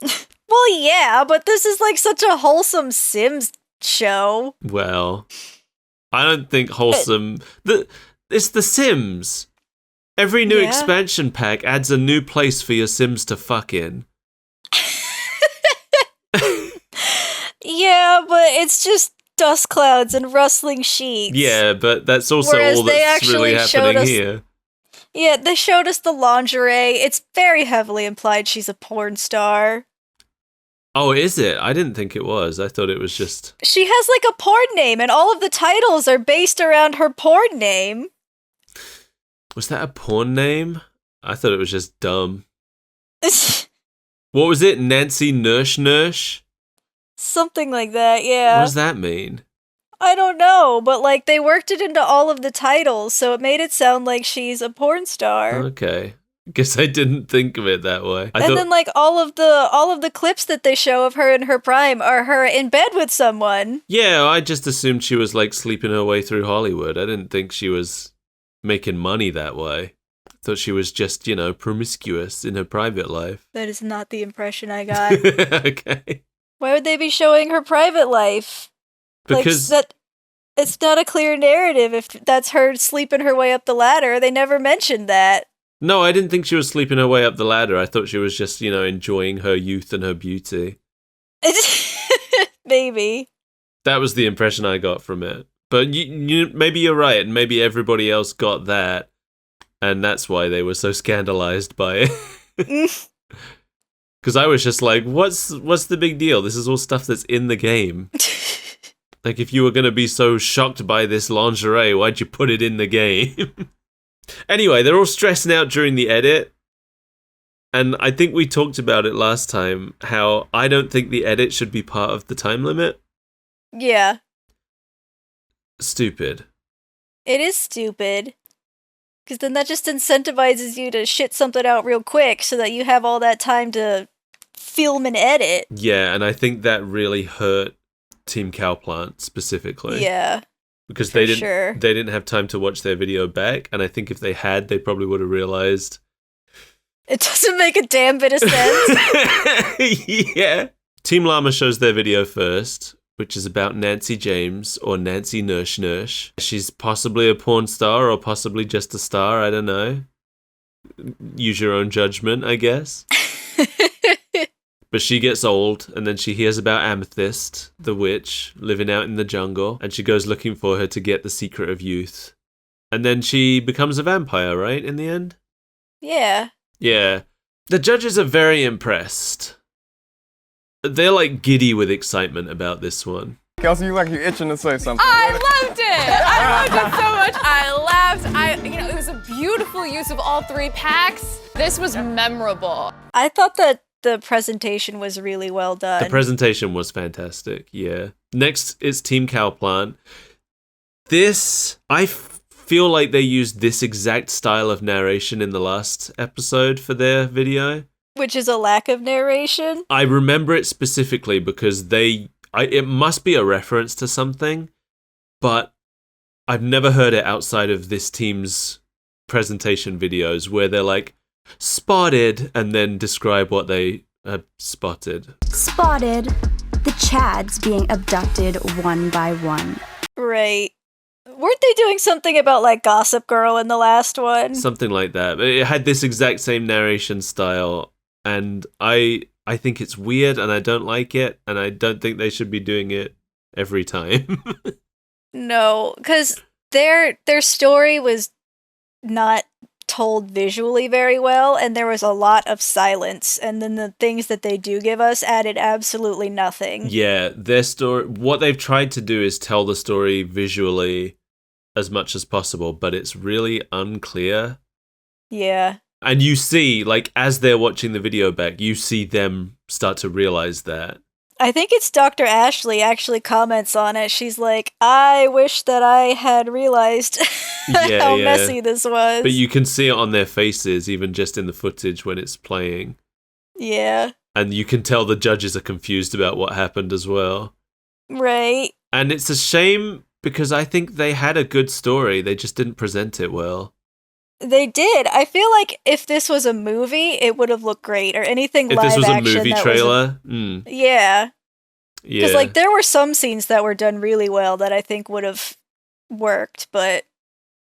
Well, yeah, but this is like such a wholesome Sims show. Well, I don't think wholesome. It's The Sims. Every new expansion pack adds a new place for your Sims to fuck in. Yeah, but it's just dust clouds and rustling sheets. Yeah, but that's also Whereas all they that's really actually showed happening us- here. Yeah, they showed us the lingerie. It's very heavily implied she's a porn star. Oh, is it? I didn't think it was. I thought it was just... She has like a porn name, and all of the titles are based around her porn name. Was that a porn name? I thought it was just dumb. What was it? Nancy Nursh? Something like that, yeah. What does that mean? I don't know, but like they worked it into all of the titles, so it made it sound like she's a porn star. Okay. Guess I didn't think of it that way. Then like all of the clips that they show of her in her prime are her in bed with someone. Yeah, I just assumed she was like sleeping her way through Hollywood. I didn't think she was making money that way. I thought she was just, promiscuous in her private life. That is not the impression I got. Okay. Why would they be showing her private life? Because Like, it's not a clear narrative if that's her sleeping her way up the ladder. They never mentioned that. No, I didn't think she was sleeping her way up the ladder. I thought she was just, enjoying her youth and her beauty. Maybe. That was the impression I got from it. But you maybe you're right, and maybe everybody else got that, and that's why they were so scandalized by it. Because I was just like, what's the big deal? This is all stuff that's in the game. Like, if you were going to be so shocked by this lingerie, why'd you put it in the game? Anyway, they're all stressing out during the edit. And I think we talked about it last time, how I don't think the edit should be part of the time limit. Yeah. Stupid. It is stupid. Because then that just incentivizes you to shit something out real quick so that you have all that time to film and edit. Yeah, and I think that really hurt Team Cowplant specifically. Yeah. Because for they sure. didn't have time to watch their video back, and I think if they had, they probably would have realized. It doesn't make a damn bit of sense. Yeah. Team Llama shows their video first, which is about Nancy James, or Nancy Nursh. She's possibly a porn star, or possibly just a star, I don't know. Use your own judgment, I guess. But she gets old, and then she hears about Amethyst, the witch, living out in the jungle, and she goes looking for her to get the secret of youth. And then she becomes a vampire, right, in the end? Yeah. Yeah. The judges are very impressed. They're like giddy with excitement about this one. Kelsey, you're itching to say something. I loved it. I loved it so much. I laughed. It was a beautiful use of all 3 packs. This was memorable. I thought that the presentation was really well done. The presentation was fantastic, yeah. Next is Team Cowplant. This, feel like they used this exact style of narration in the last episode for their video. Which is a lack of narration. I remember it specifically because it must be a reference to something, but I've never heard it outside of this team's presentation videos where they're like, spotted, and then describe what they have spotted. Spotted the Chads being abducted one by one. Right. Weren't they doing something about, like, Gossip Girl in the last one? Something like that. It had this exact same narration style, and I think it's weird, and I don't like it, and I don't think they should be doing it every time. No, because their story was not told visually very well, and there was a lot of silence, and then the things that they do give us added absolutely nothing. Yeah, their story, what they've tried to do is tell the story visually as much as possible, but it's really unclear. Yeah. And you see, like, as they're watching the video back, you see them start to realize that. I think it's Dr. Ashley actually comments on it. She's like, I wish that I had realized how messy this was. But you can see it on their faces, even just in the footage when it's playing. Yeah. And you can tell the judges are confused about what happened as well. Right. And it's a shame because I think they had a good story. They just didn't present it well. They did. I feel like if this was a movie, it would have looked great, or anything if live action. If this was a movie trailer? Yeah. Yeah. Because, like, there were some scenes that were done really well that I think would have worked, but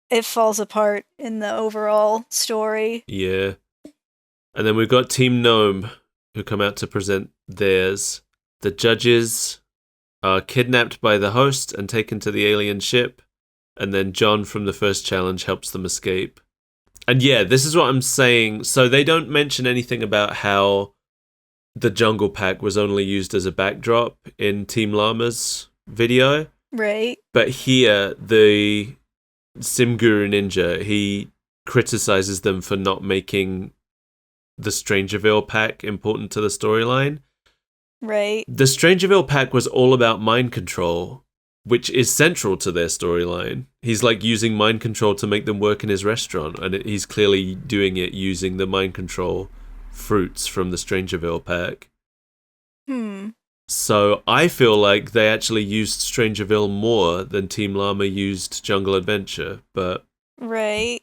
it falls apart in the overall story. Yeah. And then we've got Team Gnome, who come out to present theirs. The judges are kidnapped by the host and taken to the alien ship, and then John from the first challenge helps them escape. And yeah, this is what I'm saying. So they don't mention anything about how the jungle pack was only used as a backdrop in Team Llama's video. Right. But here, the Simguru Ninja, he criticizes them for not making the Strangerville pack important to the storyline. Right. The Strangerville pack was all about mind control, which is central to their storyline. He's like using mind control to make them work in his restaurant, and he's clearly doing it using the mind control fruits from the Strangerville pack. So I feel like they actually used Strangerville more than Team Llama used Jungle Adventure, but right.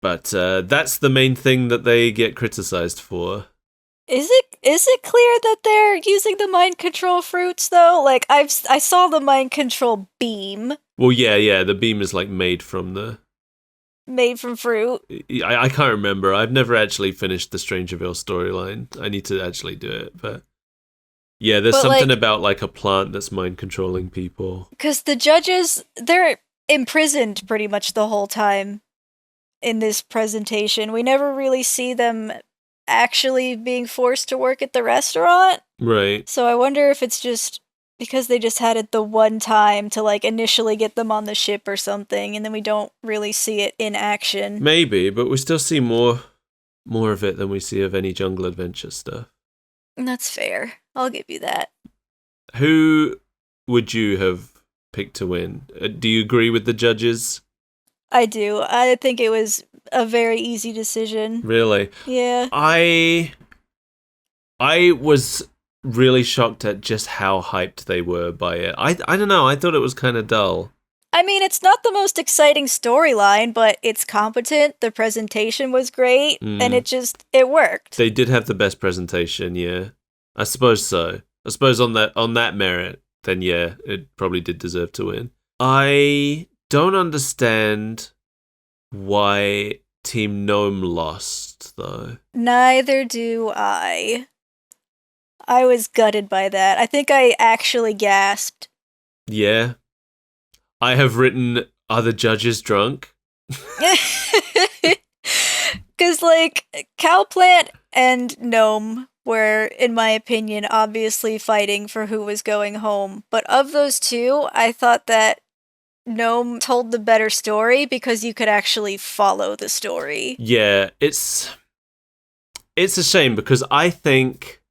But that's the main thing that they get criticized for. Is it clear that they're using the mind control fruits though? Like I saw the mind control beam. Well, yeah, the beam is like made from fruit. I can't remember. I've never actually finished the Strangerville storyline. I need to actually do it, but yeah, there's something about like a plant that's mind controlling people. Because the judges, they're imprisoned pretty much the whole time in this presentation. We never really see them actually being forced to work at the restaurant. Right. So I wonder if it's just because they just had it the one time to like initially get them on the ship or something, and then we don't really see it in action. Maybe, but we still see more of it than we see of any Jungle Adventure stuff. That's fair. I'll give you that. Who would you have picked to win? Do you agree with the judges? I do. I think it was a very easy decision. Really? Yeah. I was really shocked at just how hyped they were by it. I don't know. I thought it was kind of dull. I mean, it's not the most exciting storyline, but it's competent. The presentation was great, and it worked. They did have the best presentation, yeah. I suppose so. I suppose on that merit, then yeah, it probably did deserve to win. I don't understand why Team Gnome lost, though. Neither do I. I was gutted by that. I think I actually gasped. Yeah. I have written, are the judges drunk? Because, like, Cowplant and Gnome were, in my opinion, obviously fighting for who was going home. But of those two, I thought that Gnome told the better story because you could actually follow the story. Yeah, it's it's a shame because I think,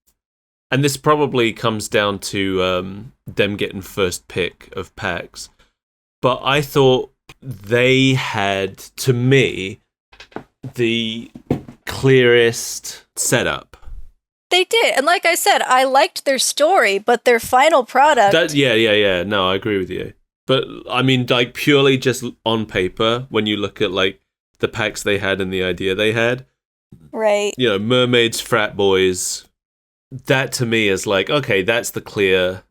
and this probably comes down to them getting first pick of packs, but I thought they had, to me, the clearest setup. They did. And like I said, I liked their story, but their final product... Yeah. No, I agree with you. But, I mean, like, purely just on paper, when you look at, like, the packs they had and the idea they had. Right. You know, mermaids, frat boys. That, to me, is like, okay, that's the clear,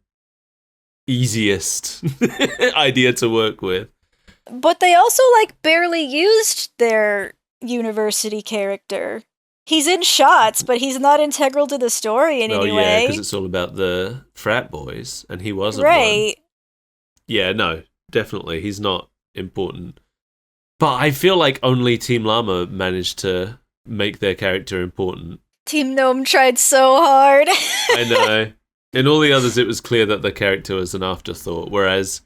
easiest idea to work with. But they also, like, barely used their university character. He's in shots, but he's not integral to the story in any way. Oh, yeah, because it's all about the frat boys, and he wasn't right. one. Yeah, no, definitely, he's not important. But I feel like only Team Llama managed to make their character important. Team Gnome tried so hard. I know. In all the others, it was clear that the character was an afterthought, whereas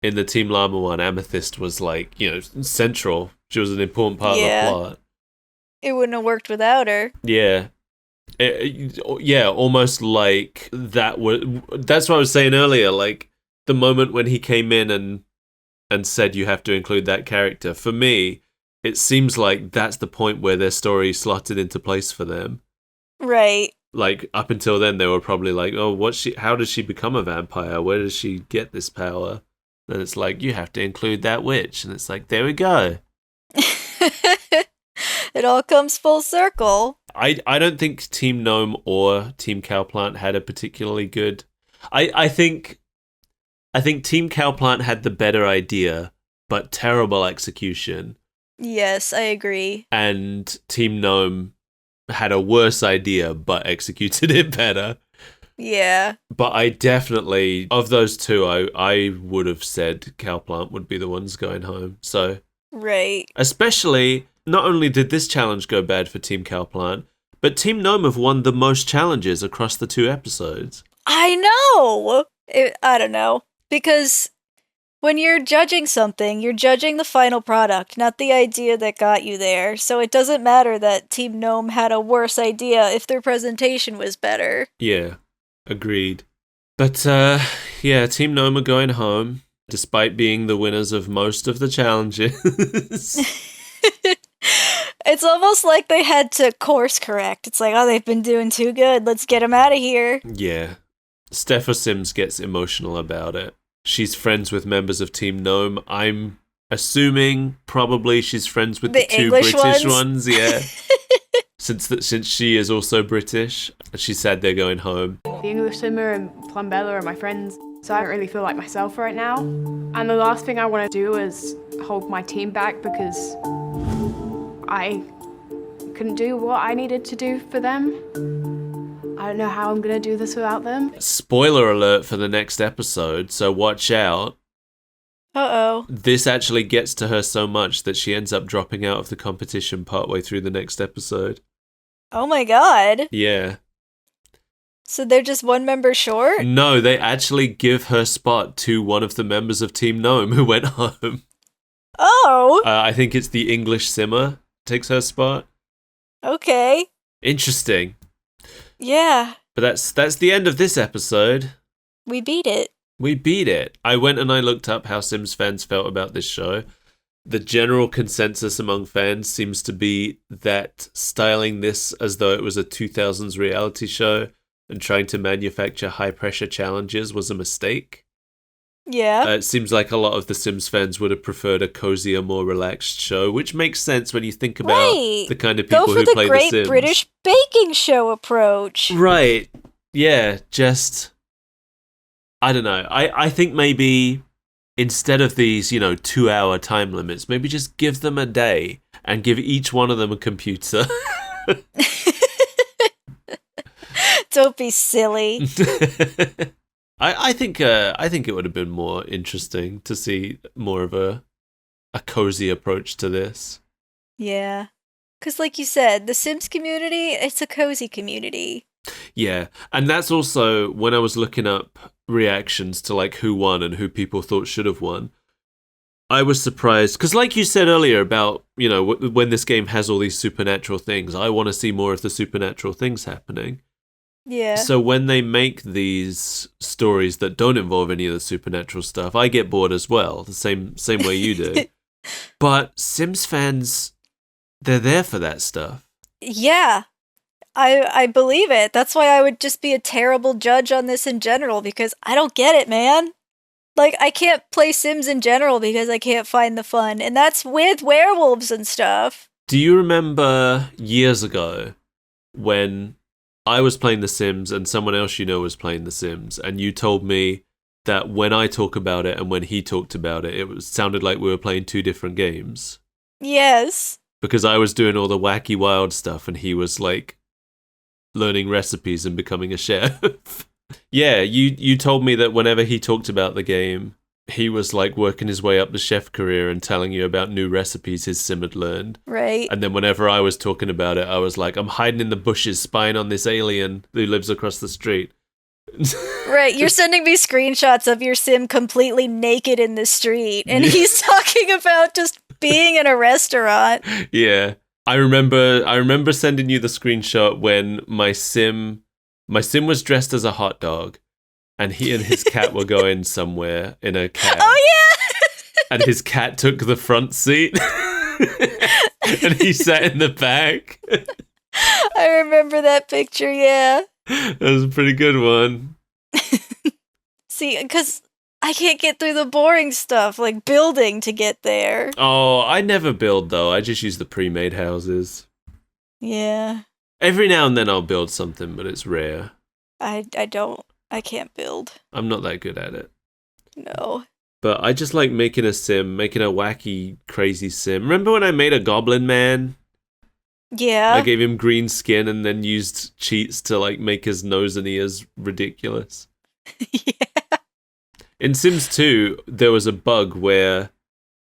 in the Team Llama one, Amethyst was like, you know, central. She was an important part of the plot. It wouldn't have worked without her. Yeah. Almost like that was... That's what I was saying earlier, like, the moment when he came in and said you have to include that character, for me, it seems like that's the point where their story slotted into place for them. Right. Like, up until then, they were probably like, oh, how does she become a vampire? Where does she get this power? And it's like, you have to include that witch. And it's like, there we go. It all comes full circle. I don't think Team Gnome or Team Cowplant had a particularly good... I think Team Cowplant had the better idea, but terrible execution. Yes, I agree. And Team Gnome had a worse idea, but executed it better. Yeah. But I definitely, of those two, I would have said Cowplant would be the ones going home. So, right. Especially, not only did this challenge go bad for Team Cowplant, but Team Gnome have won the most challenges across the 2 episodes. I know! I don't know. Because when you're judging something, you're judging the final product, not the idea that got you there. So it doesn't matter that Team Gnome had a worse idea if their presentation was better. Yeah, agreed. But, Team Gnome are going home, despite being the winners of most of the challenges. It's almost like they had to course correct. It's like, oh, they've been doing too good. Let's get them out of here. Yeah. Stepha Sims gets emotional about it. She's friends with members of Team Gnome. I'm assuming probably she's friends with the 2 English British ones, yeah. Since she is also British, she said they're going home. The English Simmer and Plumbella are my friends, so I don't really feel like myself right now. And the last thing I want to do is hold my team back because I couldn't do what I needed to do for them. I don't know how I'm going to do this without them. Spoiler alert for the next episode, so watch out. Uh-oh. This actually gets to her so much that she ends up dropping out of the competition partway through the next episode. Oh my god. Yeah. So they're just 1 member short? No, they actually give her spot to one of the members of Team Gnome who went home. Oh! I think it's the English Simmer takes her spot. Okay. Interesting. Yeah. But that's the end of this episode. We beat it. We beat it. I went and I looked up how Sims fans felt about this show. The general consensus among fans seems to be that styling this as though it was a 2000s reality show and trying to manufacture high-pressure challenges was a mistake. Yeah. It seems like a lot of the Sims fans would have preferred a cozier, more relaxed show, which makes sense when you think about the kind of people who play the Sims. Go for the Great British Baking Show approach. Right. Yeah, just... I don't know. I think maybe instead of these, 2-hour time limits, maybe just give them a day and give each one of them a computer. Don't be silly. I think it would have been more interesting to see more of a cozy approach to this. Yeah. Because like you said, the Sims community, it's a cozy community. Yeah, and that's also when I was looking up reactions to like who won and who people thought should have won. I was surprised because, like you said earlier about, you know, when this game has all these supernatural things, I want to see more of the supernatural things happening. Yeah. So when they make these stories that don't involve any of the supernatural stuff, I get bored as well, the same way you do. But Sims fans, they're there for that stuff. Yeah. I believe it. That's why I would just be a terrible judge on this in general, because I don't get it, man. Like, I can't play Sims in general because I can't find the fun, and that's with werewolves and stuff. Do you remember years ago when I was playing The Sims and someone else you know was playing The Sims, and you told me that when I talk about it and when he talked about it, sounded like we were playing two different games? Yes. Because I was doing all the wacky wild stuff and he was like learning recipes and becoming a chef. Yeah, you told me that whenever he talked about the game, he was like working his way up the chef career and telling you about new recipes his sim had learned. Right. And then whenever I was talking about it, I was like, I'm hiding in the bushes spying on this alien who lives across the street. Right, you're sending me screenshots of your sim completely naked in the street, and he's talking about just being in a restaurant. Yeah. I remember sending you the screenshot when my sim was dressed as a hot dog, and he and his cat were going somewhere in a cab. Oh yeah. And his cat took the front seat. And he sat in the back. I remember that picture, yeah. That was a pretty good one. See, because I can't get through the boring stuff, like building to get there. Oh, I never build, though. I just use the pre-made houses. Yeah. Every now and then I'll build something, but it's rare. I can't build. I'm not that good at it. No. But I just like making a wacky, crazy sim. Remember when I made a goblin man? Yeah. I gave him green skin and then used cheats to like make his nose and ears ridiculous. Yeah. In Sims 2, there was a bug where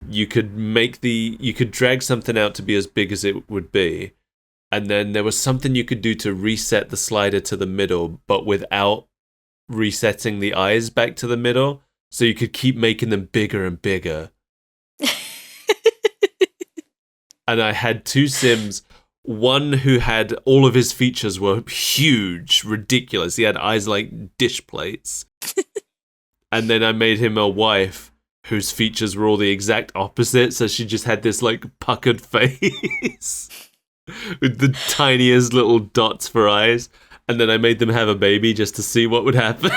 you could drag something out to be as big as it would be, and then there was something you could do to reset the slider to the middle, but without resetting the eyes back to the middle, so you could keep making them bigger and bigger. And I had two Sims. One who had all of his features were huge, ridiculous. He had eyes like dish plates. And then I made him a wife whose features were all the exact opposite. So she just had this like puckered face with the tiniest little dots for eyes. And then I made them have a baby just to see what would happen.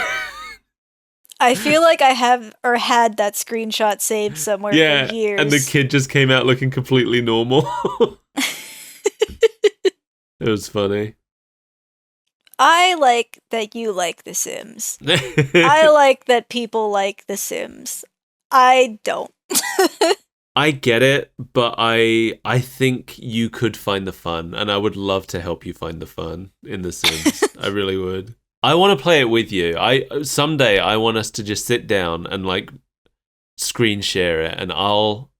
I feel like I have or had that screenshot saved somewhere for years. And the kid just came out looking completely normal. It was funny. I like that you like The Sims. I like that people like The Sims. I don't. I get it, but I think you could find the fun, and I would love to help you find the fun in The Sims. I really would. I want to play it with you. Someday I want us to just sit down and like screen share it, and I'll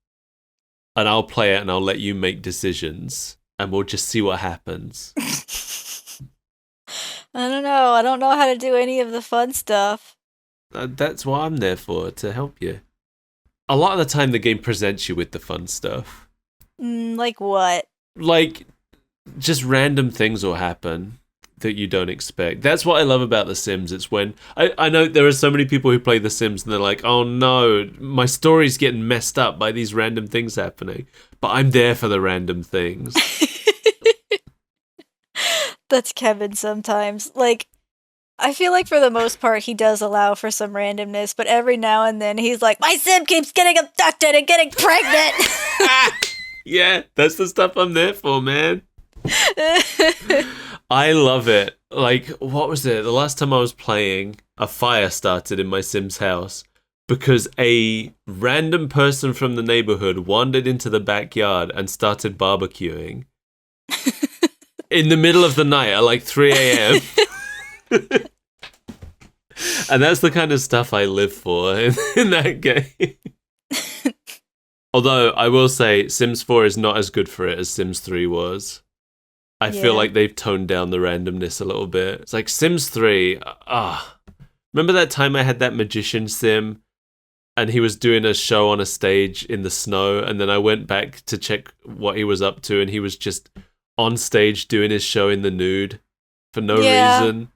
play it and I'll let you make decisions. And we'll just see what happens. I don't know. I don't know how to do any of the fun stuff. That's what I'm there for, to help you. A lot of the time, the game presents you with the fun stuff. Like what? Like, just random things will happen that you don't expect. That's what I love about The Sims. It's when... I know there are so many people who play The Sims and they're like, oh no, my story's getting messed up by these random things happening. But I'm there for the random things. That's Kevin sometimes. Like, I feel like for the most part he does allow for some randomness, but every now and then he's like, my sim keeps getting abducted and getting pregnant! Yeah, that's the stuff I'm there for, man. I love it. Like, what was it? The last time I was playing, a fire started in my Sim's house because a random person from the neighborhood wandered into the backyard and started barbecuing. In the middle of the night at like 3 a.m. And that's the kind of stuff I live for in that game. Although, I will say, Sims 4 is not as good for it as Sims 3 was. I feel like they've toned down the randomness a little bit. It's like Sims 3, remember that time I had that magician sim and he was doing a show on a stage in the snow, and then I went back to check what he was up to, and he was just on stage doing his show in the nude for no reason.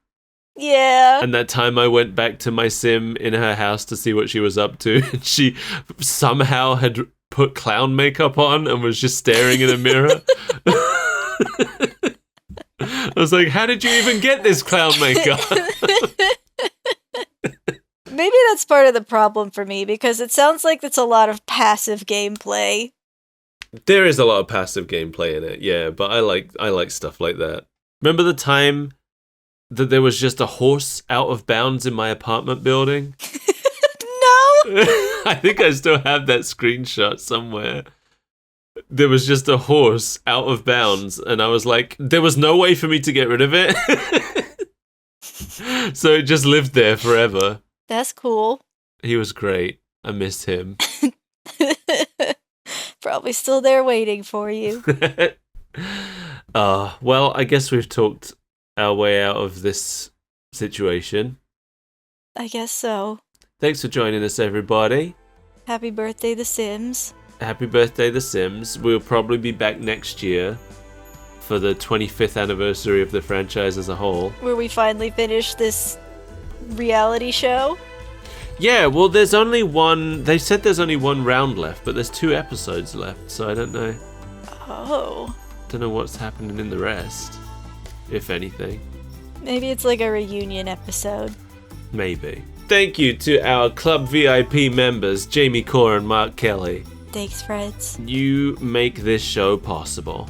Yeah. And that time I went back to my sim in her house to see what she was up to, and she somehow had put clown makeup on and was just staring in a mirror. I was like, how did you even get this clown makeup? Maybe that's part of the problem for me, because it sounds like it's a lot of passive gameplay. There is a lot of passive gameplay in it, yeah, but I like stuff like that. Remember the time that there was just a horse out of bounds in my apartment building? No! I think I still have that screenshot somewhere. There was just a horse out of bounds, and I was like, there was no way for me to get rid of it. So it just lived there forever. That's cool. He was great. I missed him. Probably still there waiting for you. Well, I guess we've talked our way out of this situation. I guess so. Thanks for joining us, everybody. Happy birthday, The Sims. Happy birthday, The Sims. We'll probably be back next year for the 25th anniversary of the franchise as a whole. Where we finally finish this reality show. Yeah, well, there's only one... They said there's only one round left, but there's 2 episodes left, so I don't know. Oh. Don't know what's happening in the rest, if anything. Maybe it's like a reunion episode. Maybe. Thank you to our Club VIP members, Jamie Core and Mark Kelly. Thanks, Freds. You make this show possible.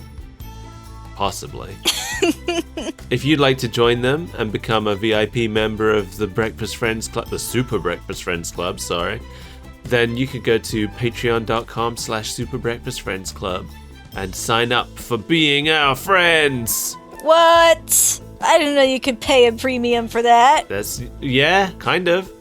Possibly. If you'd like to join them and become a VIP member of the Breakfast Friends Club, the Super Breakfast Friends Club, sorry, then you could go to patreon.com/Super Breakfast Friends Club and sign up for being our friends. What? I didn't know you could pay a premium for that. Yeah, kind of.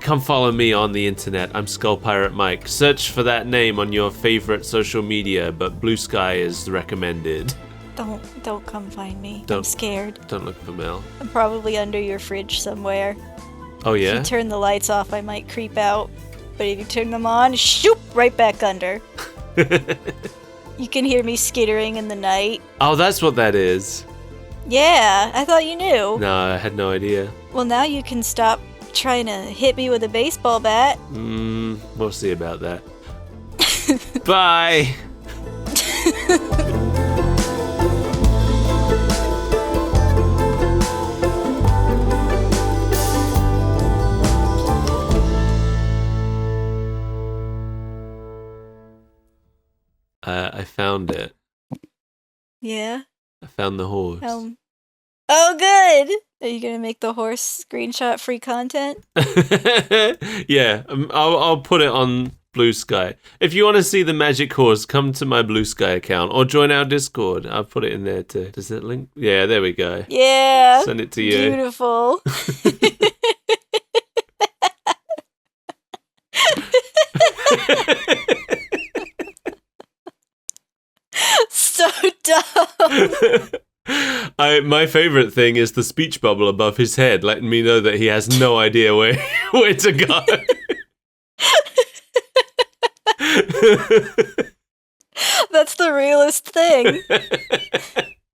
Come follow me on the internet. I'm Skull Pirate Mike. Search for that name on your favorite social media, but Blue Sky is recommended. Don't come find me. I'm scared. Don't look for Mel. I'm probably under your fridge somewhere. Oh yeah? If you turn the lights off, I might creep out. But if you turn them on, shoop, right back under. You can hear me skittering in the night. Oh, that's what that is. Yeah, I thought you knew. No, I had no idea. Well, now you can stop trying to hit me with a baseball bat. We'll see about that. Bye! I found it. Yeah? I found the horse. Oh, good! Are you gonna make the horse screenshot free content? Yeah, I'll put it on Blue Sky. If you want to see the magic horse, come to my Blue Sky account or join our Discord. I'll put it in there too. Does it link? Yeah, there we go. Yeah. Send it to you. Beautiful. So dumb. My favorite thing is the speech bubble above his head, letting me know that he has no idea where to go. That's the realest thing.